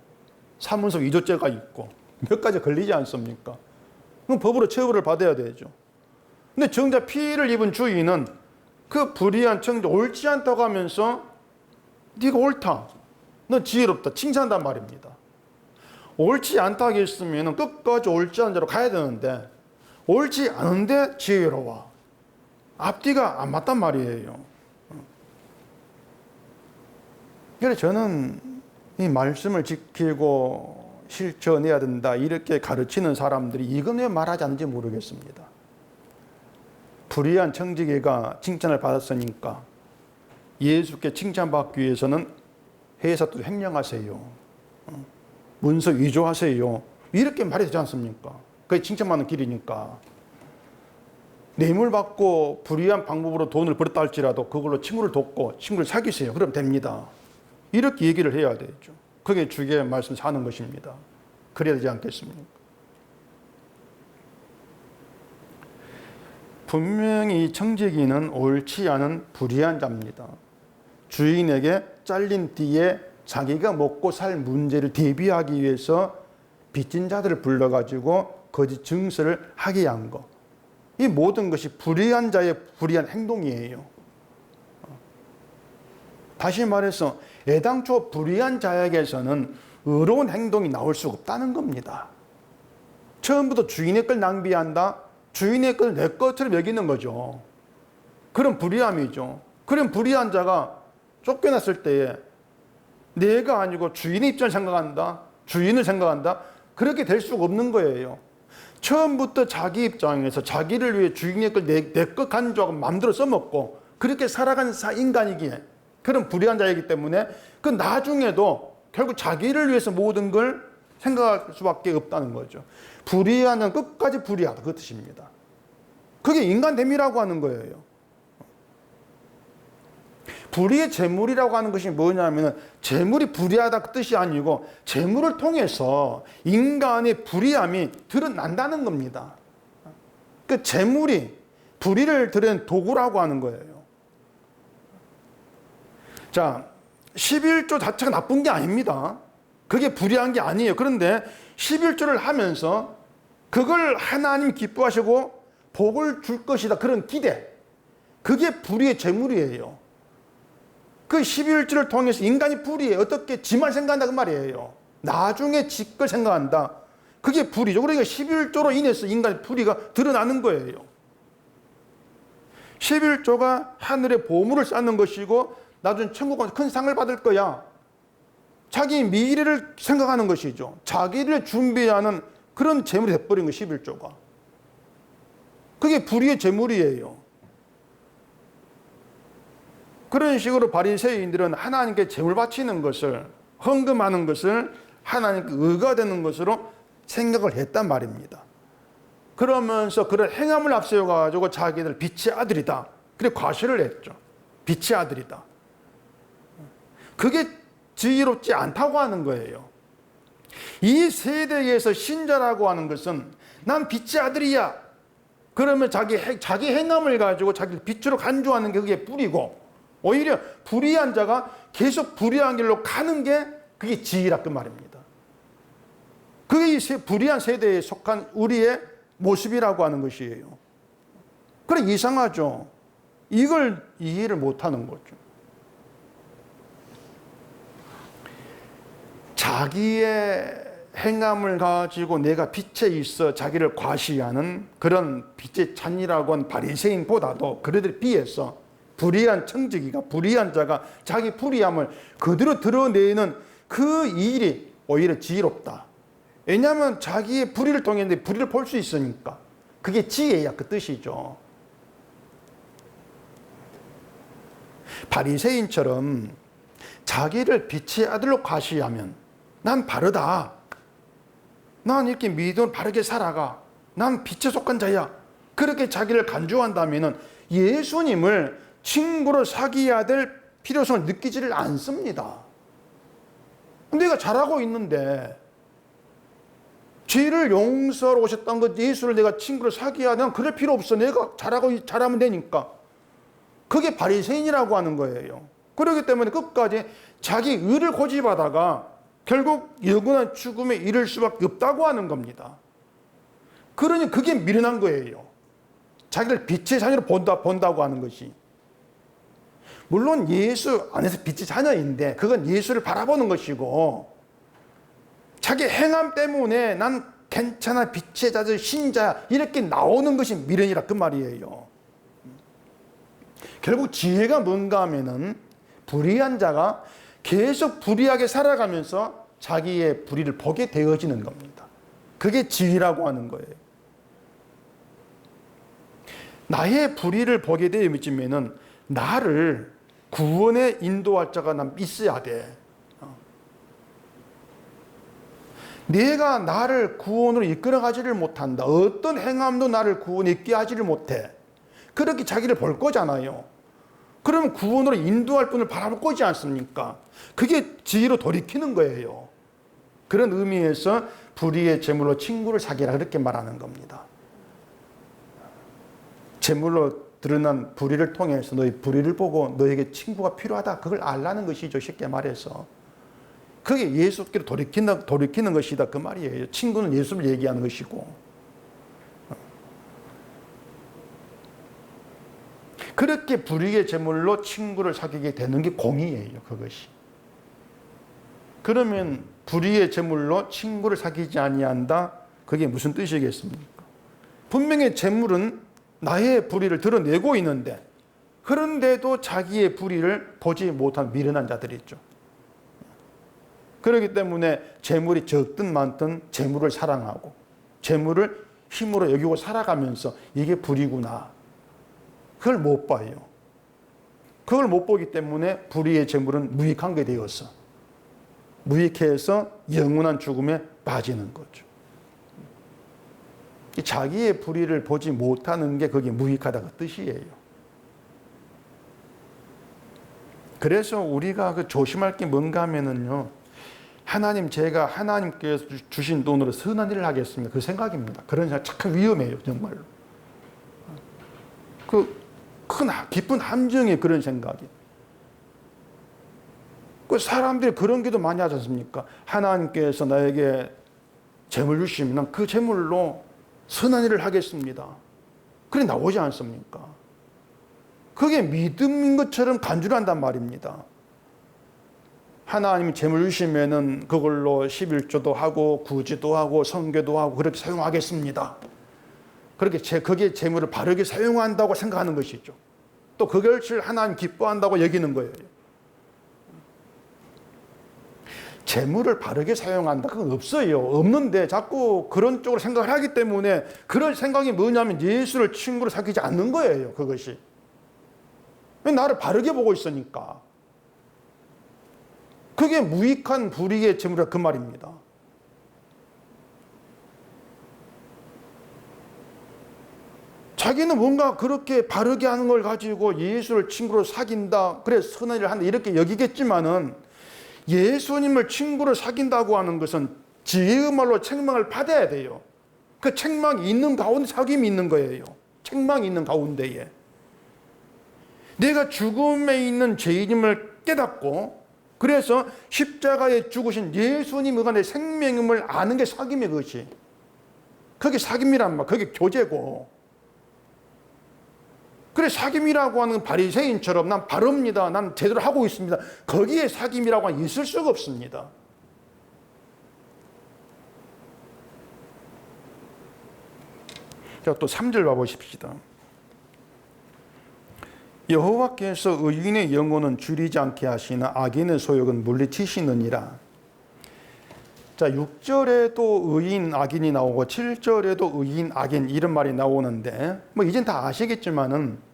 사문서 위조죄가 있고 몇 가지 걸리지 않습니까? 그럼 법으로 처벌을 받아야 되죠. 근데 정작 피해를 입은 주인은 그 불의한 청지 옳지 않다고 하면서 네가 옳다, 너 지혜롭다 칭찬한단 말입니다. 옳지 않다고 했으면 끝까지 옳지 않은 대로 가야 되는데 옳지 않은데 지혜로워. 앞뒤가 안 맞단 말이에요. 그래서 저는 이 말씀을 지키고 실천해야 된다 이렇게 가르치는 사람들이 이건 왜 말하지 않는지 모르겠습니다. 불의한 청지기가 칭찬을 받았으니까 예수께 칭찬받기 위해서는 회사도 횡령하세요. 문서 위조하세요. 이렇게 말이 되지 않습니까? 그게 칭찬받는 길이니까. 뇌물 받고 불의한 방법으로 돈을 벌었다 할지라도 그걸로 친구를 돕고 친구를 사귀세요. 그럼 됩니다. 이렇게 얘기를 해야 되죠. 그게 주의 말씀 사는 것입니다. 그래야 되지 않겠습니까? 분명히 청지기는 옳지 않은 불의한 자입니다. 주인에게 잘린 뒤에 자기가 먹고 살 문제를 대비하기 위해서 빚진 자들을 불러가지고 거짓 증서를 하게 한 것. 이 모든 것이 불의한 자의 불의한 행동이에요. 다시 말해서 애당초 불의한 자에게서는 의로운 행동이 나올 수가 없다는 겁니다. 처음부터 주인의 걸 낭비한다? 주인의 걸 내 것처럼 여기는 거죠. 그런 불의함이죠. 그런 불의한 자가 쫓겨났을 때에 내가 아니고 주인의 입장을 생각한다? 주인을 생각한다? 그렇게 될 수가 없는 거예요. 처음부터 자기 입장에서 자기를 위해 주인의 걸 내 것 간주하고 마음대로 써먹고 그렇게 살아간 인간이기에 그런 불의한 자이기 때문에 그 나중에도 결국 자기를 위해서 모든 걸 생각할 수밖에 없다는 거죠. 불의하는 끝까지 불의하다 그 뜻입니다. 그게 인간됨이라고 하는 거예요. 불의의 재물이라고 하는 것이 뭐냐면 재물이 불의하다 그 뜻이 아니고 재물을 통해서 인간의 불의함이 드러난다는 겁니다. 그 재물이 불의를 드러낸 도구라고 하는 거예요. 자, 11조 자체가 나쁜 게 아닙니다. 그게 불의한 게 아니에요. 그런데 11조를 하면서 그걸 하나님 기뻐하시고 복을 줄 것이다. 그런 기대. 그게 불의의 재물이에요. 그 12일주를 통해서 인간이 불의에 어떻게 지만 생각한다 그 말이에요. 나중에 지 걸 생각한다. 그게 불의죠. 그러니까 11조로 인해서 인간의 불의가 드러나는 거예요. 11조가 하늘의 보물을 쌓는 것이고 나중에 천국 가서 큰 상을 받을 거야. 자기 미래를 생각하는 것이죠. 자기를 준비하는 그런 재물이 돼버린 거 11조가. 그게 불의의 재물이에요. 그런 식으로 바리새인들은 하나님께 재물 바치는 것을, 헌금하는 것을 하나님께 의가 되는 것으로 생각을 했단 말입니다. 그러면서 그런 행함을 앞세워가지고 자기들 빛의 아들이다. 그래 과시를 했죠. 빛의 아들이다. 그게 지혜롭지 않다고 하는 거예요. 이 세대에서 신자라고 하는 것은 난 빛의 아들이야. 그러면 자기 행함을 가지고 자기를 빛으로 간주하는 게 그게 뿌리고, 오히려 불의한 자가 계속 불의한 길로 가는 게 그게 지혜라 그 말입니다. 그게 이 불의한 세대에 속한 우리의 모습이라고 하는 것이에요. 그래 이상하죠. 이걸 이해를 못하는 거죠. 자기의 행함을 가지고 내가 빛에 있어 자기를 과시하는 그런 빛의 찬이라고 하는 바리새인보다도 그들에 비해서 불의한 청지기가, 불의한 자가 자기 불의함을 그대로 드러내는 그 일이 오히려 지혜롭다. 왜냐하면 자기의 불의를 통해 불의를 볼 수 있으니까. 그게 지혜야 그 뜻이죠. 바리새인처럼 자기를 빛의 아들로 과시하면 난 바르다. 난 이렇게 믿음 바르게 살아가. 난 빛에 속한 자야. 그렇게 자기를 간주한다면 예수님을 친구로 사귀어야 될 필요성을 느끼지를 않습니다. 내가 잘하고 있는데 죄를 용서하러 오셨던 것 예수를 내가 친구로 사귀어야 난 그럴 필요 없어. 내가 잘하면 되니까. 그게 바리새인이라고 하는 거예요. 그렇기 때문에 끝까지 자기 의를 고집하다가 결국 영원한 죽음에 이를 수밖에 없다고 하는 겁니다. 그러니 그게 미련한 거예요. 자기를 빛의 자녀로 본다고 하는 것이. 물론 예수 안에서 빛의 자녀인데 그건 예수를 바라보는 것이고, 자기 행함 때문에 난 괜찮아 빛의 자녀 신자야 이렇게 나오는 것이 미련이라 그 말이에요. 결국 지혜가 뭔가 하면은 불의한 자가 계속 불의하게 살아가면서 자기의 불의를 보게 되어지는 겁니다. 그게 지혜라고 하는 거예요. 나의 불의를 보게 되면은 나를 구원에 인도할 자가 난 있어야 돼. 내가 나를 구원으로 이끌어가지를 못한다. 어떤 행함도 나를 구원에 있게 하지를 못해. 그렇게 자기를 볼 거잖아요. 그러면 구원으로 인도할 분을 바라볼 거지 않습니까? 그게 지혜로 돌이키는 거예요. 그런 의미에서 불의의 재물로 친구를 사귀라 그렇게 말하는 겁니다. 재물로 드러난 불의를 통해서 너희 불의를 보고 너에게 친구가 필요하다. 그걸 알라는 것이죠. 쉽게 말해서. 그게 예수께로 돌이키는 것이다. 그 말이에요. 친구는 예수를 얘기하는 것이고. 그렇게 불의의 재물로 친구를 사귀게 되는 게 공의예요. 그것이. 그러면 불의의 재물로 친구를 사귀지 아니한다. 그게 무슨 뜻이겠습니까? 분명히 재물은 나의 불의를 드러내고 있는데 그런데도 자기의 불의를 보지 못한 미련한 자들이 있죠. 그렇기 때문에 재물이 적든 많든 재물을 사랑하고 재물을 힘으로 여기고 살아가면서 이게 불의구나. 그걸 못 봐요. 그걸 못 보기 때문에 불의의 재물은 무익한 게 되어서 무익해서 영원한 죽음에 빠지는 거죠. 자기의 불의를 보지 못하는 게 그게 무익하다 그 뜻이에요. 그래서 우리가 그 조심할 게 뭔가 하면은요, 하나님 제가 하나님께서 주신 돈으로 선한 일을 하겠습니다. 그 생각입니다. 그런 생각 참 위험해요, 정말로. 그 큰 깊은 함정에 그런 생각이. 그 사람들이 그런 기도 많이 하지 않습니까? 하나님께서 나에게 재물 주시면 그 재물로 선한 일을 하겠습니다. 그래 나오지 않습니까? 그게 믿음인 것처럼 간주를 한단 말입니다. 하나님이 재물 주시면은 그걸로 11조도 하고 구제도 하고 선교도 하고 그렇게 사용하겠습니다. 그렇게 거기에 재물을 바르게 사용한다고 생각하는 것이죠. 또 그 결실을 하나님 기뻐한다고 여기는 거예요. 재물을 바르게 사용한다, 그건 없어요. 없는데 자꾸 그런 쪽으로 생각을 하기 때문에, 그런 생각이 뭐냐면 예수를 친구로 사귀지 않는 거예요. 그것이 나를 바르게 보고 있으니까. 그게 무익한 불의의 재물이라 그 말입니다. 자기는 뭔가 그렇게 바르게 하는 걸 가지고 예수를 친구로 사귄다, 그래 선한 일을 한다 이렇게 여기겠지만은, 예수님을 친구로 사귄다고 하는 것은 지혜의 말로 책망을 받아야 돼요. 그 책망이 있는 가운데 사귐이 있는 거예요. 책망이 있는 가운데에 내가 죽음에 있는 죄인임을 깨닫고, 그래서 십자가에 죽으신 예수님의 내 생명임을 아는 게 사귐이에요. 그것이 그게 사귐이란 말, 그게 교제고. 그래, 사귐이라고 하는 바리새인처럼 난 바릅니다, 난 제대로 하고 있습니다, 거기에 사귐이라고 하는 있을 수가 없습니다. 자, 또 3절 봐보십시다. 여호와께서 의인의 영혼은 줄이지 않게 하시나 악인의 소욕은 물리치시느니라. 자, 6절에도 의인 악인이 나오고 7절에도 의인 악인 이런 말이 나오는데, 뭐 이젠 다 아시겠지만은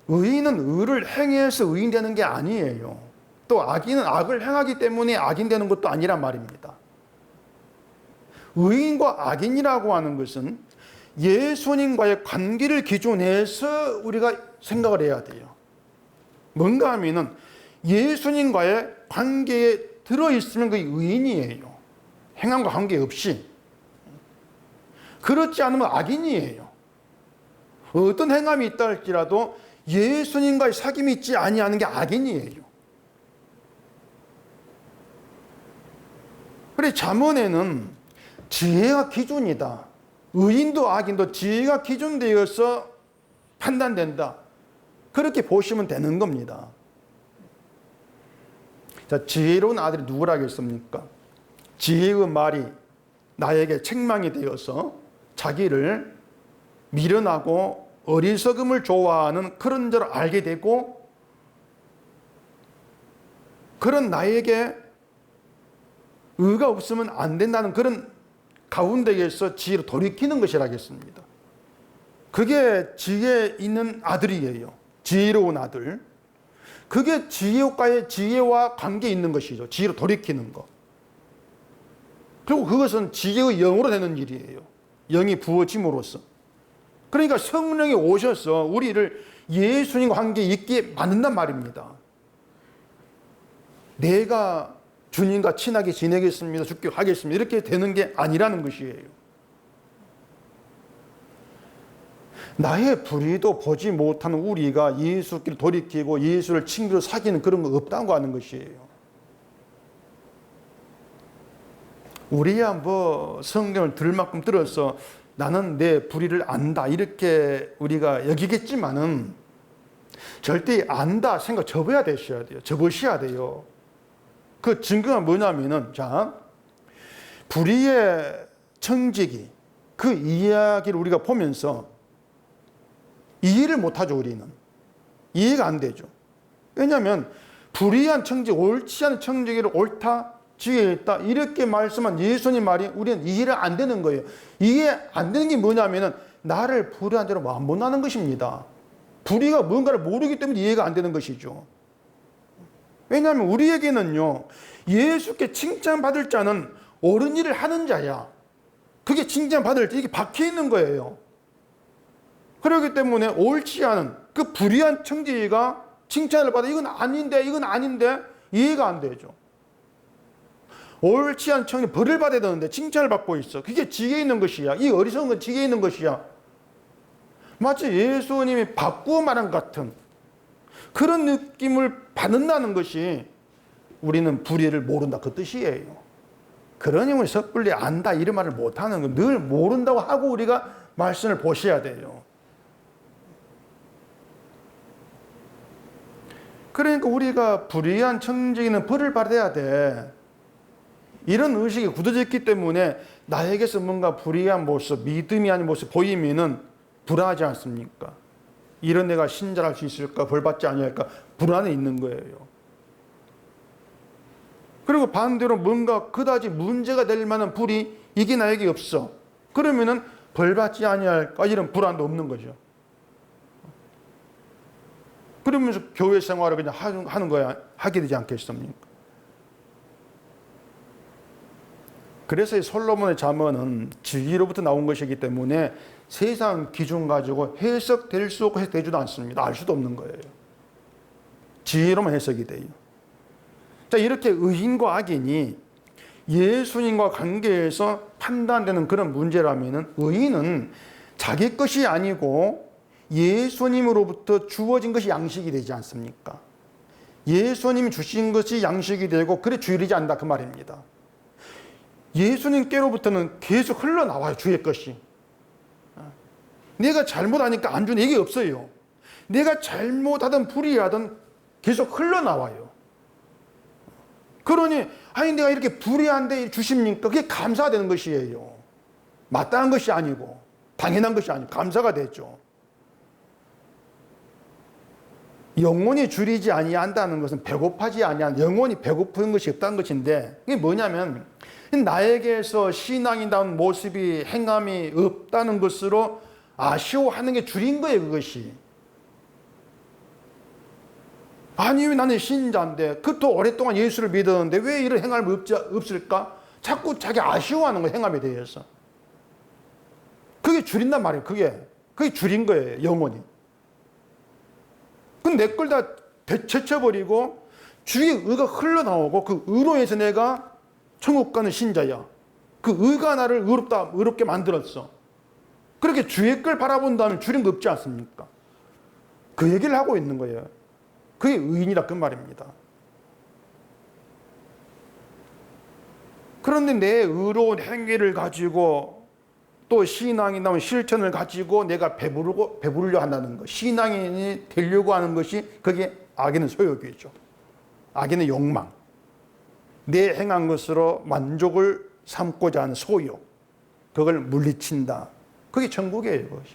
의인은 의를 행해서 의인 되는 게 아니에요. 또 악인은 악을 행하기 때문에 악인 되는 것도 아니란 말입니다. 의인과 악인이라고 하는 것은 예수님과의 관계를 기준해서 우리가 생각을 해야 돼요. 뭔가 하면은 예수님과의 관계에 들어있으면 그게 의인이에요. 행함과 관계없이. 그렇지 않으면 악인이에요. 어떤 행함이 있다 할지라도 예수님과의 사귐이 있지 아니하는 게 악인이에요. 그래, 잠언에는 지혜가 기준이다, 의인도 악인도 지혜가 기준되어서 판단된다, 그렇게 보시면 되는 겁니다. 자, 지혜로운 아들이 누구라겠습니까? 지혜의 말이 나에게 책망이 되어서 자기를 미련하고 어리석음을 좋아하는 그런 줄 알게 되고, 그런 나에게 의가 없으면 안 된다는 그런 가운데에서 지혜로 돌이키는 것이라겠습니다. 그게 지혜 있는 아들이에요. 지혜로운 아들. 그게 지혜와 관계 있는 것이죠. 지혜로 돌이키는 것. 그리고 그것은 지혜의 영으로 되는 일이에요. 영이 부어짐으로써. 그러니까 성령이 오셔서 우리를 예수님과 관계 있게 만든단 말입니다. 내가 주님과 친하게 지내겠습니다, 죽게 하겠습니다, 이렇게 되는 게 아니라는 것이에요. 나의 불의도 보지 못하는 우리가 예수께로 돌이키고 예수를 친구로 사귀는 그런 거 없다고 하는 것이에요. 우리야 뭐 성경을 들을 만큼 들어서 나는 내 불의를 안다 이렇게 우리가 여기겠지만은, 절대 안다 생각 접어야 되셔야 돼요. 접으셔야 돼요. 그 증거가 뭐냐면은, 자, 불의의 청지기 그 이야기를 우리가 보면서 이해를 못하죠. 우리는 이해가 안 되죠. 왜냐하면 불의한 청지기, 옳지 않은 청지기를 옳다, 지혜에 있다 이렇게 말씀한 예수님 말이 우리는 이해를 안 되는 거예요. 이해 안 되는 게 뭐냐면은 나를 불의한 대로 안 본다는 것입니다. 불의가 뭔가를 모르기 때문에 이해가 안 되는 것이죠. 왜냐하면 우리에게는요, 예수께 칭찬받을 자는 옳은 일을 하는 자야. 그게 칭찬받을 때 이게 박혀 있는 거예요. 그렇기 때문에 옳지 않은 그 불의한 청지기가 칭찬을 받아 이건 아닌데 이해가 안 되죠. 옳지 않은 청지기 벌을 받아야 되는데 칭찬을 받고 있어. 그게 지혜 있는 것이야. 이 어리석은 건 지혜 있는 것이야. 마치 예수님이 바꾸어 말한 것 같은 그런 느낌을 받는다는 것이 우리는 불의를 모른다 그 뜻이에요. 그러니 우리 섣불리 안다 이런 말을 못하는 거, 늘 모른다고 하고 우리가 말씀을 보셔야 돼요. 그러니까 우리가 불의한 청지기는 벌을 받아야 돼. 이런 의식이 굳어졌기 때문에 나에게서 뭔가 불의한 모습, 믿음이 아닌 모습 보이면은 불안하지 않습니까? 이런 내가 신자할 수 있을까? 벌 받지 아니할까? 불안에 있는 거예요. 그리고 반대로 뭔가 그다지 문제가 될 만한 불이 이게 나에게 없어. 그러면은 벌 받지 아니할까? 이런 불안도 없는 거죠. 그러면서 교회 생활을 그냥 하는 거야, 하게 되지 않겠습니까? 그래서 이 솔로몬의 잠언은 진리로부터 나온 것이기 때문에 세상 기준 가지고 해석될 수 없고 해석되지도 않습니다. 알 수도 없는 거예요. 진리로만 해석이 돼요. 자, 이렇게 의인과 악인이 예수님과 관계에서 판단되는 그런 문제라면은 의인은 자기 것이 아니고 예수님으로부터 주어진 것이 양식이 되지 않습니까? 예수님이 주신 것이 양식이 되고 그래 주일이지 않다 그 말입니다. 예수님께로부터는 계속 흘러나와요. 주의 것이. 내가 잘못하니까 안 주는 얘기 없어요. 내가 잘못하든 불의하든 계속 흘러나와요. 그러니 아니 내가 이렇게 불의한데 주십니까? 그게 감사가 되는 것이에요. 마땅한 것이 아니고 당연한 것이 아니고 감사가 되죠. 영원히 줄이지 아니한다는 것은 배고파지 아니한, 영원히 배고픈 것이 없다는 것인데, 이게 뭐냐면 나에게서 신앙이다운 모습이 행함이 없다는 것으로 아쉬워하는 게 줄인 거예요. 그것이. 아니 왜 나는 신자인데 그것도 오랫동안 예수를 믿었는데 왜 이런 행함이 없을까? 자꾸 자기 아쉬워하는 거예요. 행함에 대해서. 그게 줄인단 말이에요. 그게 줄인 거예요. 영원히. 그럼 내 걸 다 되쳐버리고 주의 의가 흘러나오고 그 의로 해서 내가 천국 가는 신자야. 그 의가 나를 의롭게 만들었어. 그렇게 주의 걸 바라본다면 줄인 거 없지 않습니까? 그 얘기를 하고 있는 거예요. 그게 의인이라 그 말입니다. 그런데 내 의로운 행위를 가지고 또 신앙이 나온 실천을 가지고 내가 배부르려 한다는 것, 신앙인이 되려고 하는 것이 그게 악인의 소욕이죠. 악인의 욕망. 내 행한 것으로 만족을 삼고자 하는 소욕. 그걸 물리친다. 그게 천국이에요. 그것이.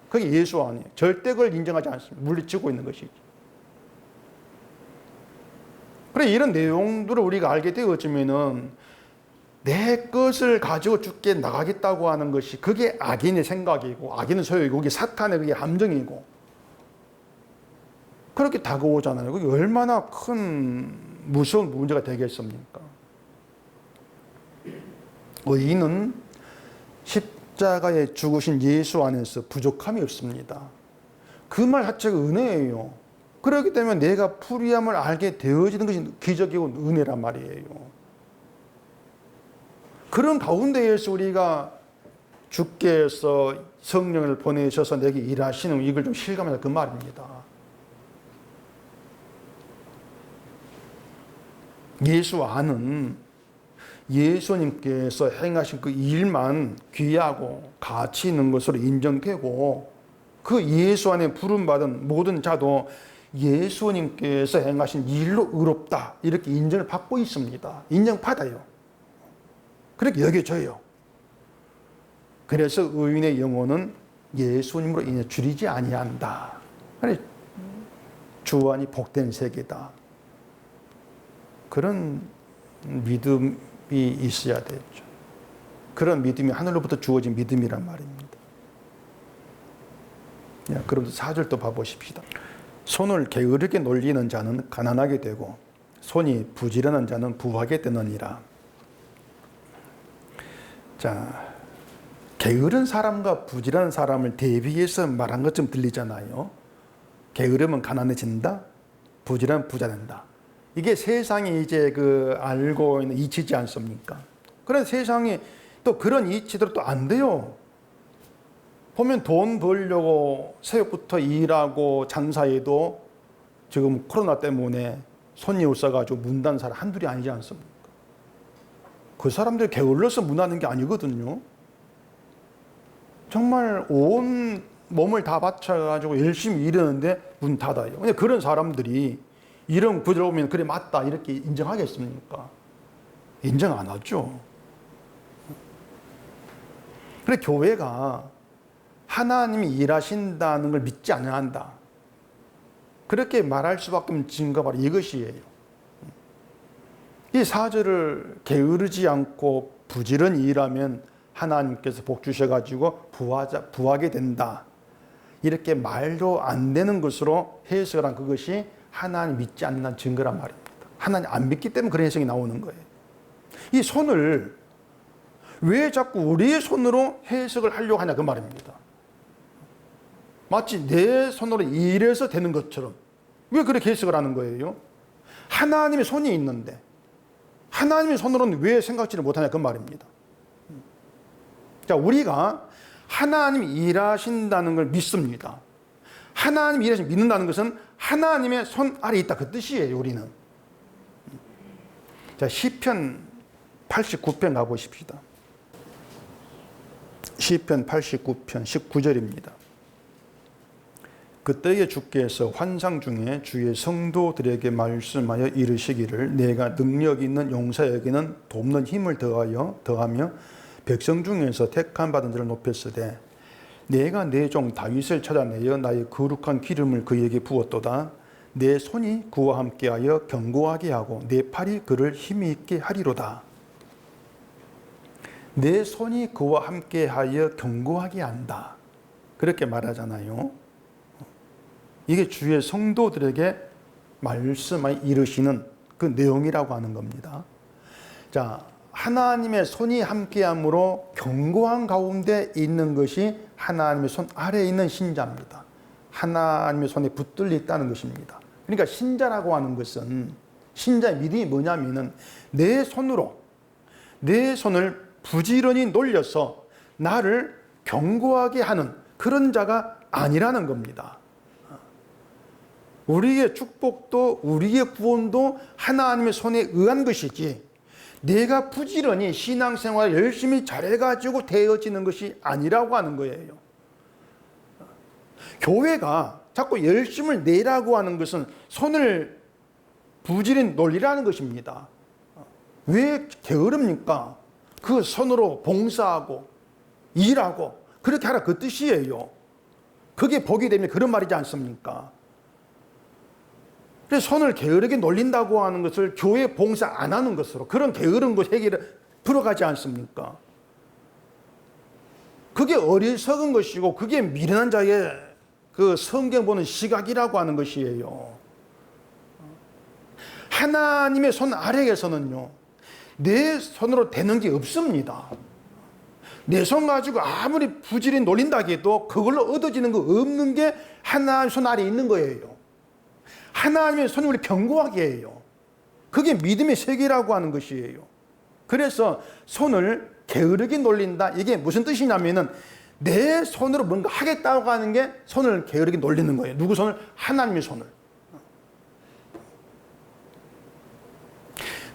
그게 예수 아니에요. 절대 그걸 인정하지 않습니다. 물리치고 있는 것이죠. 그래 이런 내용들을 우리가 알게 되어지면은 내 것을 가지고 죽게 나가겠다고 하는 것이 그게 악인의 생각이고 악인의 소욕이고 그게 사탄의 그게 함정이고 그렇게 다가오잖아요. 그게 얼마나 큰 무서운 문제가 되겠습니까? 의인은 십자가에 죽으신 예수 안에서 부족함이 없습니다. 그 말 자체가 은혜예요. 그렇기 때문에 내가 불의함을 알게 되어지는 것이 기적이고 은혜란 말이에요. 그런 가운데에서 우리가 주께서 성령을 보내셔서 내게 일하시는 이걸 좀 실감하자 그 말입니다. 예수 안은 예수님께서 행하신 그 일만 귀하고 가치 있는 것으로 인정되고 그 예수 안에 부름받은 모든 자도 예수님께서 행하신 일로 의롭다 이렇게 인정을 받고 있습니다. 인정받아요. 그렇게 여겨져요. 그래서 의인의 영혼은 예수님으로 인해 줄이지 아니한다. 주 안이 복된 세계다. 그런 믿음이 있어야 되죠. 그런 믿음이 하늘로부터 주어진 믿음이란 말입니다. 그럼 4절 또 봐보십시다. 손을 게으르게 놀리는 자는 가난하게 되고 손이 부지런한 자는 부하게 되느니라. 자, 게으른 사람과 부지런한 사람을 대비해서 말한 것처럼 들리잖아요. 게으르면 가난해진다, 부지런하면 부자 된다. 이게 세상이 이제 알고 있는 이치지 않습니까? 그런 세상이 또 그런 이치대로 또 안 돼요. 보면 돈 벌려고 새벽부터 일하고 장사해도 지금 코로나 때문에 손님 없어가지고 문 닫는 사람 한둘이 아니지 않습니까? 그 사람들 게을러서 문 닫는 게 아니거든요. 정말 온 몸을 다 바쳐가지고 열심히 일하는데 문 닫아요. 근데 그런 사람들이 이런 구절을 보면 그래 맞다 이렇게 인정하겠습니까? 인정 안 하죠. 그래 교회가 하나님이 일하신다는 걸 믿지 않는다. 그렇게 말할 수밖에 없는 증거가 바로 이것이에요. 이 4절을 게으르지 않고 부지런히 일하면 하나님께서 복 주셔가지고 부하게 된다. 이렇게 말도 안 되는 것으로 해석을 한 그것이 하나님 믿지 않는 증거란 말입니다. 하나님 안 믿기 때문에 그런 해석이 나오는 거예요. 이 손을 왜 자꾸 우리의 손으로 해석을 하려고 하냐 그 말입니다. 마치 내 손으로 일해서 되는 것처럼 왜 그렇게 해석을 하는 거예요? 하나님의 손이 있는데 하나님의 손으로는 왜 생각지를 못하냐 그 말입니다. 자, 우리가 하나님이 일하신다는 걸 믿습니다. 하나님이 일하시면 믿는다는 것은 하나님의 손 아래 있다 그 뜻이에요. 우리는. 자, 시편 89편 가보십시다. 시편 89편 19절입니다. 그때에 주께서 환상 중에 주의 성도들에게 말씀하여 이르시기를 내가 능력 있는 용사에게는 돕는 힘을 더하며 백성 중에서 택함 받은 자를 높였으되 내가 내 종 다윗을 찾아내어 나의 거룩한 기름을 그에게 부었도다. 내 손이 그와 함께하여 견고하게 하고 내 팔이 그를 힘이 있게 하리로다. 내 손이 그와 함께하여 견고하게 한다. 그렇게 말하잖아요. 이게 주의 성도들에게 말씀하여 이르시는 그 내용이라고 하는 겁니다. 자, 하나님의 손이 함께함으로 견고한 가운데 있는 것이 하나님의 손 아래에 있는 신자입니다. 하나님의 손에 붙들려 있다는 것입니다. 그러니까 신자라고 하는 것은 신자의 믿음이 뭐냐면은 내 손으로 내 손을 부지런히 놀려서 나를 견고하게 하는 그런 자가 아니라는 겁니다. 우리의 축복도 우리의 구원도 하나님의 손에 의한 것이지 내가 부지런히 신앙생활을 열심히 잘해가지고 되어지는 것이 아니라고 하는 거예요. 교회가 자꾸 열심을 내라고 하는 것은 손을 부지런히 놀리라는 것입니다. 왜 게으릅니까? 그 손으로 봉사하고 일하고 그렇게 하라 그 뜻이에요. 그게 복이 되면 그런 말이지 않습니까? 그래서 손을 게으르게 놀린다고 하는 것을 교회 봉사 안 하는 것으로 그런 게으른 것 해결을 풀어가지 않습니까? 그게 어리석은 것이고 그게 미련한 자의 그 성경 보는 시각이라고 하는 것이에요. 하나님의 손 아래에서는요 내 손으로 되는 게 없습니다. 내 손 가지고 아무리 부지런히 놀린다 해도 그걸로 얻어지는 거 없는 게 하나님 손 아래에 있는 거예요. 하나님의 손이 우리 견고하게 해요. 그게 믿음의 세계라고 하는 것이에요. 그래서 손을 게으르게 놀린다. 이게 무슨 뜻이냐면은 내 손으로 뭔가 하겠다고 하는 게 손을 게으르게 놀리는 거예요. 누구 손을? 하나님의 손을.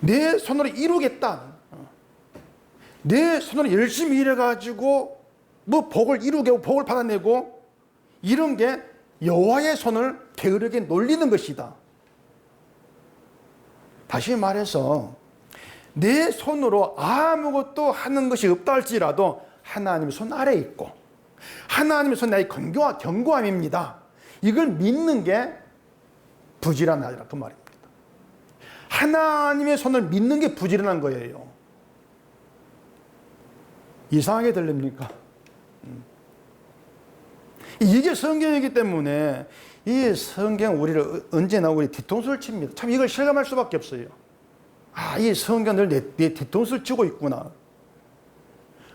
내 손으로 이루겠다. 내 손으로 열심히 일해가지고 뭐 복을 이루고 복을 받아내고 이런 게 여호와의 손을 게으르게 놀리는 것이다. 다시 말해서 내 손으로 아무것도 하는 것이 없다 할지라도 하나님의 손 아래에 있고 하나님의 손 나의 견고함입니다. 이걸 믿는 게 부지런하다 그 말입니다. 하나님의 손을 믿는 게 부지런한 거예요. 이상하게 들립니까? 이게 성경이기 때문에 이 성경 우리를 언제나 우리 뒤통수를 칩니다. 참 이걸 실감할 수밖에 없어요. 아, 이 성경 늘 내 뒤통수를 치고 있구나.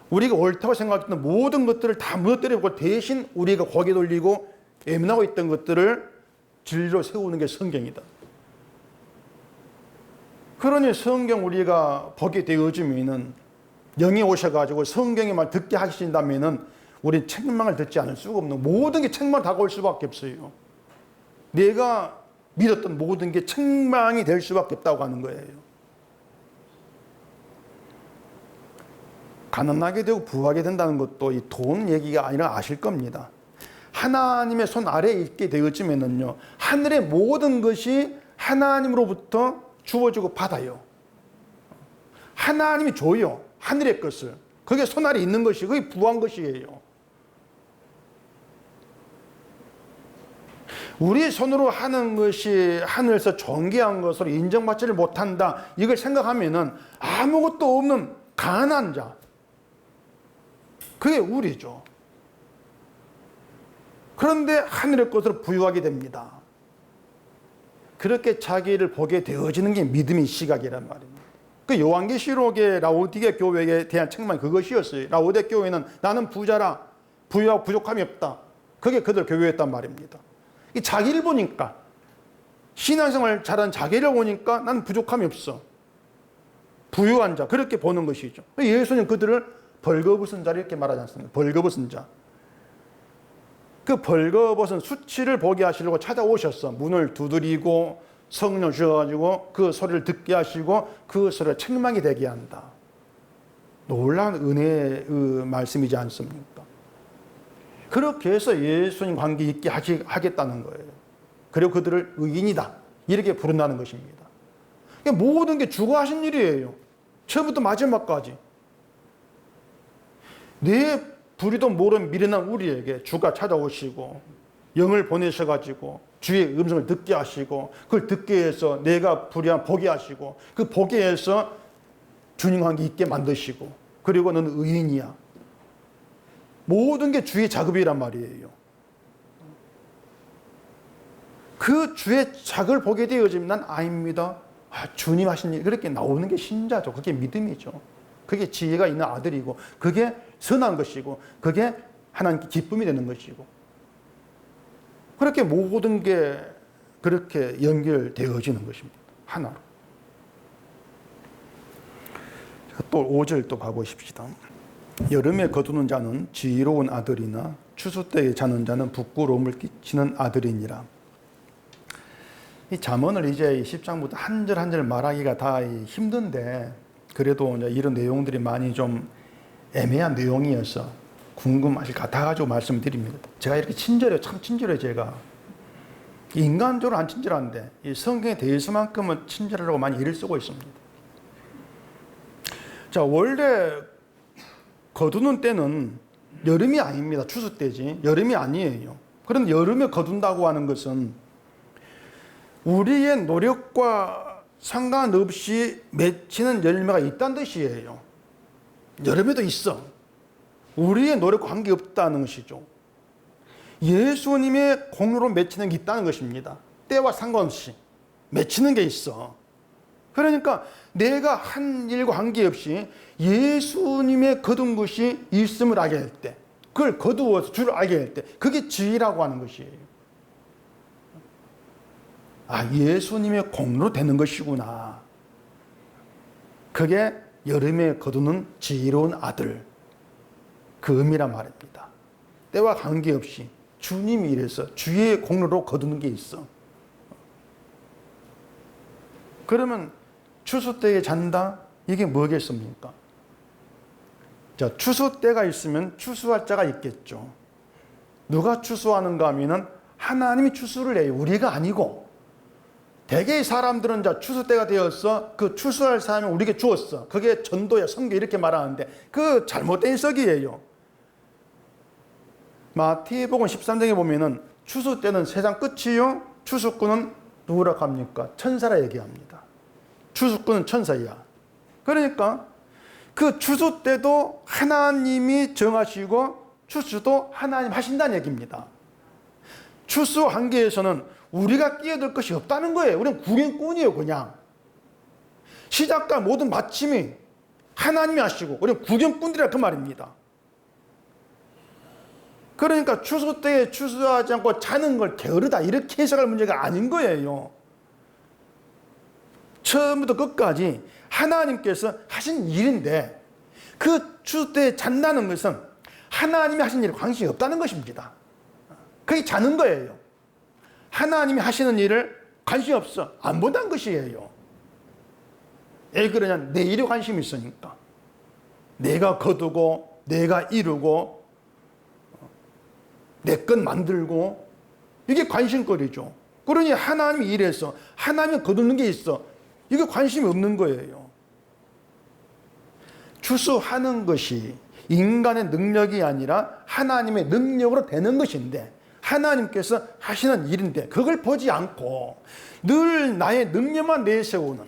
우리가 옳다고 생각했던 모든 것들을 다 무너뜨리고 대신 우리가 고개 돌리고 애면하고 있던 것들을 진리로 세우는 게 성경이다. 그러니 성경 우리가 보게 되어지면은 영이 오셔가지고 성경의 말 듣게 하신다면은 우리는 책망을 듣지 않을 수가 없는 모든 게 책망 다가올 수밖에 없어요. 내가 믿었던 모든 게 책망이 될 수밖에 없다고 하는 거예요. 가난하게 되고 부하게 된다는 것도 이 돈 얘기가 아니라 아실 겁니다. 하나님의 손 아래에 있게 되어지면은요 하늘의 모든 것이 하나님으로부터 주어지고 받아요. 하나님이 줘요. 하늘의 것을. 그게 손안에 있는 것이, 그게 부한 것이에요. 우리 손으로 하는 것이 하늘에서 존귀한 것으로 인정받지를 못한다, 이걸 생각하면은 아무것도 없는 가난한 자, 그게 우리죠. 그런데 하늘의 것으로 부유하게 됩니다. 그렇게 자기를 보게 되어지는 게 믿음의 시각이란 말입니다. 그 요한계시록의 라오디게 교회에 대한 책망이 그것이었어요. 라오디게 교회는 나는 부자라, 부유하고 부족함이 없다. 그게 그들 교회였단 말입니다. 자기를 보니까, 신앙생활 잘한 자기를 보니까 난 부족함이 없어. 부유한 자, 그렇게 보는 것이죠. 예수님 그들을 벌거벗은 자를 이렇게 말하지 않습니까? 벌거벗은 자. 그 벌거벗은 수치를 보게 하시려고 찾아오셨어. 문을 두드리고 성령 주셔가지고 그 소리를 듣게 하시고 그 소리가 책망이 되게 한다. 놀라운 은혜의 말씀이지 않습니까? 그렇게 해서 예수님 관계 있게 하겠다는 거예요. 그리고 그들을 의인이다, 이렇게 부른다는 것입니다. 모든 게 주가 하신 일이에요. 처음부터 마지막까지. 내 불의도 모르는 미련한 우리에게 주가 찾아오시고 영을 보내셔가지고 주의 음성을 듣게 하시고, 그걸 듣게 해서 내가 불의한 보게 하시고, 그 보게 해서 주님 관계 있게 만드시고, 그리고 너는 의인이야. 모든 게 주의 작업이란 말이에요. 그 주의 작을 보게 되어지면 난 아닙니다. 주님 하신 일, 그렇게 나오는 게 신자죠. 그게 믿음이죠. 그게 지혜가 있는 아들이고, 그게 선한 것이고, 그게 하나님께 기쁨이 되는 것이고, 그렇게 모든 게 그렇게 연결되어지는 것입니다. 하나로. 또 5절 또 가보십시다. 여름에 거두는 자는 지혜로운 아들이나 추수 때에 자는 자는 부끄러움을 끼치는 아들이니라. 이 잠언을 이제 10장부터 한 절 한 절 말하기가 다 힘든데, 그래도 이제 이런 내용들이 많이 좀 애매한 내용이어서 궁금하실 것 같아가지고 말씀드립니다. 제가 이렇게 친절해요. 참 친절해요, 제가. 인간적으로 안 친절한데 이 성경에 대해서만큼은 친절하라고 많이 애를 쓰고 있습니다. 자, 원래 거두는 때는 여름이 아닙니다. 추수 때지. 여름이 아니에요. 그런데 여름에 거둔다고 하는 것은 우리의 노력과 상관없이 맺히는 열매가 있다는 뜻이에요. 여름에도 있어. 우리의 노력과 관계없다는 것이죠. 예수님의 공로로 맺히는 게 있다는 것입니다. 때와 상관없이 맺히는 게 있어. 그러니까 내가 한 일과 관계없이 예수님의 거둔 것이 있음을 알게 할 때, 그걸 거두어서 주를 알게 할 때, 그게 지혜라고 하는 것이에요. 아, 예수님의 공로로 되는 것이구나. 그게 여름에 거두는 지혜로운 아들, 그 의미란 말입니다. 때와 관계없이 주님이 이래서 주의 공로로 거두는 게 있어. 그러면 추수 때에 잔다? 이게 뭐겠습니까? 자, 추수 때가 있으면 추수할 자가 있겠죠. 누가 추수하는가 하면은 하나님이 추수를 해요. 우리가 아니고. 대개의 사람들은 자, 추수 때가 되어서 그 추수할 사람이 우리에게 주었어. 그게 전도야, 선교 이렇게 말하는데 그 잘못된 해석이에요. 마태복음 13장에 보면은 추수 때는 세상 끝이요, 추수꾼은 누구라고 합니까? 천사라 얘기합니다. 추수꾼은 천사야. 그러니까 그 추수 때도 하나님이 정하시고 추수도 하나님 하신다는 얘기입니다. 추수 한계에서는 우리가 끼어들 것이 없다는 거예요. 우리는 구경꾼이에요, 그냥. 시작과 모든 마침이 하나님이 하시고 우리는 구경꾼들이라 그 말입니다. 그러니까 추수 때에 추수하지 않고 자는 걸 게으르다, 이렇게 해석할 문제가 아닌 거예요. 처음부터 끝까지 하나님께서 하신 일인데, 그 추수 때에 잔다는 것은 하나님이 하신 일에 관심이 없다는 것입니다. 그게 자는 거예요. 하나님이 하시는 일을 관심이 없어, 안 본다는 것이에요. 왜 그러냐? 내 일에 관심이 있으니까. 내가 거두고 내가 이루고 내 것 만들고, 이게 관심거리죠. 그러니 하나님이 이래서 하나님이 거두는 게 있어. 이게 관심이 없는 거예요. 추수하는 것이 인간의 능력이 아니라 하나님의 능력으로 되는 것인데, 하나님께서 하시는 일인데 그걸 보지 않고 늘 나의 능력만 내세우는,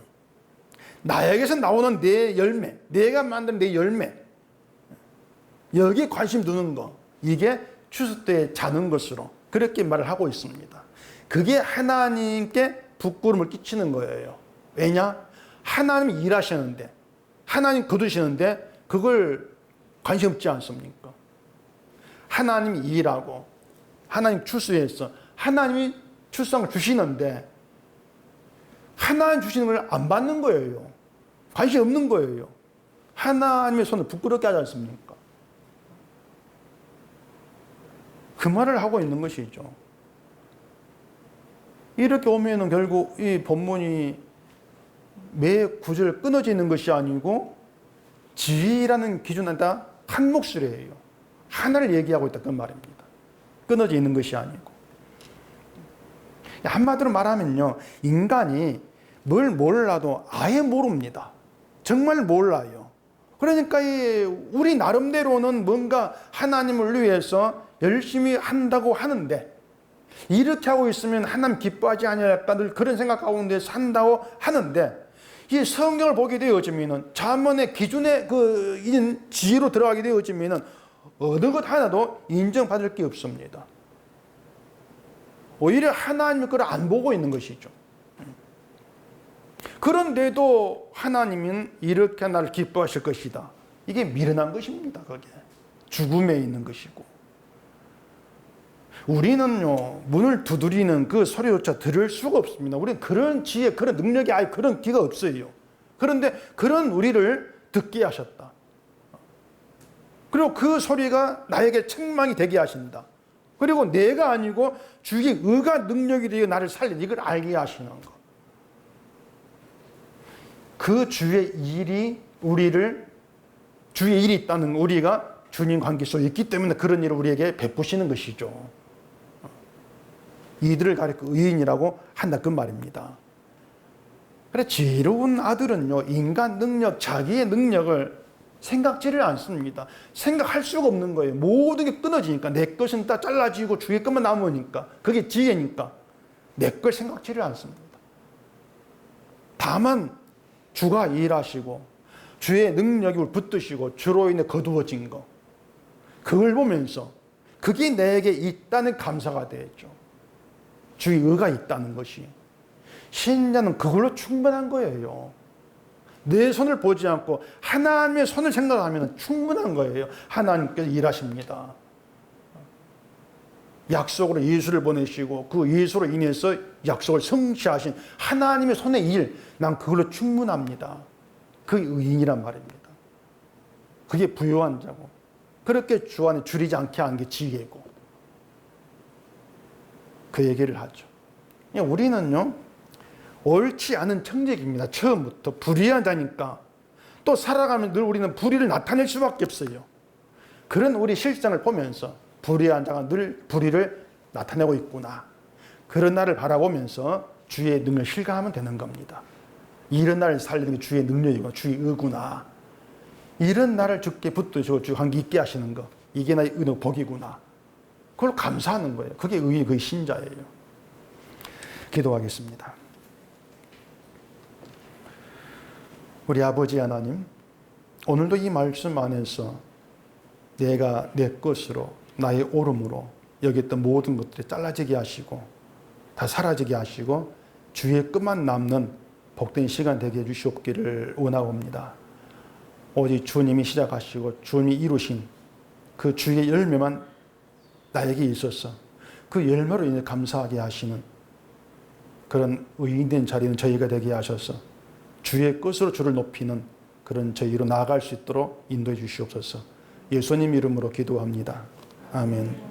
나에게서 나오는 내 열매, 내가 만든 내 열매, 여기에 관심 두는 거, 이게 추수 때에 자는 것으로 그렇게 말을 하고 있습니다. 그게 하나님께 부끄러움을 끼치는 거예요. 왜냐? 하나님이 일하시는데, 하나님 거두시는데 그걸 관심 없지 않습니까? 하나님이 일하고 하나님 추수해서 하나님이 출산을 주시는데 하나님 주시는 걸 안 받는 거예요. 관심 없는 거예요. 하나님의 손을 부끄럽게 하지 않습니까? 그 말을 하고 있는 것이죠. 이렇게 오면은 결국 이 본문이 매 구절 끊어지는 것이 아니고 지혜라는 기준에다 한 목소리예요. 하나를 얘기하고 있다, 그 말입니다. 끊어져 있는 것이 아니고. 한마디로 말하면요, 인간이 뭘 몰라도 아예 모릅니다. 정말 몰라요. 그러니까 우리 나름대로는 뭔가 하나님을 위해서 열심히 한다고 하는데, 이렇게 하고 있으면 하나님 기뻐하지 않을까, 늘 그런 생각 가운데 산다고 하는데, 이 성경을 보게 되어지면은, 자문의 기준의 지혜로 들어가게 되어지면은 어느 것 하나도 인정받을 게 없습니다. 오히려 하나님이 그걸 안 보고 있는 것이죠. 그런데도 하나님은 이렇게 나를 기뻐하실 것이다. 이게 미련한 것입니다. 그게 죽음에 있는 것이고, 우리는요, 문을 두드리는 그 소리조차 들을 수가 없습니다. 우리는 그런 지혜, 그런 능력이, 아예 그런 기가 없어요. 그런데 그런 우리를 듣게 하셨다. 그리고 그 소리가 나에게 책망이 되게 하신다. 그리고 내가 아니고 주의 의가 능력이 되어 나를 살린, 이걸 알게 하시는 것. 그 주의 일이 주의 일이 있다는, 우리가 주님 관계 속에 있기 때문에 그런 일을 우리에게 베푸시는 것이죠. 이들을 가리켜 의인이라고 한다, 그 말입니다. 그래, 지혜로운 아들은요, 인간 능력, 자기의 능력을 생각지를 않습니다. 생각할 수가 없는 거예요. 모든 게 끊어지니까, 내 것은 다 잘라지고 주의 것만 남으니까, 그게 지혜니까 내 걸 생각지를 않습니다. 다만 주가 일하시고 주의 능력이 붙드시고 주로 인해 거두어진 거, 그걸 보면서 그게 내게 있다는 감사가 되죠. 주의 의가 있다는 것이. 신자는 그걸로 충분한 거예요. 내 손을 보지 않고 하나님의 손을 생각하면 충분한 거예요. 하나님께서 일하십니다. 약속으로 예수를 보내시고 그 예수로 인해서 약속을 성취하신 하나님의 손의 일, 난 그걸로 충분합니다. 그게 의인이란 말입니다. 그게 부요한 자고, 그렇게 주 안에 줄이지 않게 하는 게 지혜고, 그 얘기를 하죠. 우리는요, 옳지 않은 청직입니다. 처음부터 불의한 자니까 또 살아가면 늘 우리는 불의를 나타낼 수밖에 없어요. 그런 우리 실상을 보면서 불의한 자가 늘 불의를 나타내고 있구나, 그런 날을 바라보면서 주의 능력을 실감하면 되는 겁니다. 이런 날을 살리는 게 주의 능력이고 주의 의구나, 이런 날을 주께 붙드시고 주 관계 있게 하시는 거, 이게 나의 은혜 복이구나, 그걸 감사하는 거예요. 그게 의인, 그게 신자예요. 기도하겠습니다. 우리 아버지 하나님, 오늘도 이 말씀 안에서 내가 내 것으로, 나의 오름으로 여겼던 모든 것들이 잘라지게 하시고 다 사라지게 하시고 주의 끝만 남는 복된 시간 되게 해주시옵기를 원하옵니다. 오직 주님이 시작하시고 주님이 이루신 그 주의 열매만 나에게 있어서 그 열매로 인해 감사하게 하시는 그런 의인된 자리는 저희가 되게 하셔서 주의 것으로 주를 높이는 그런 저희로 나아갈 수 있도록 인도해 주시옵소서. 예수님 이름으로 기도합니다. 아멘.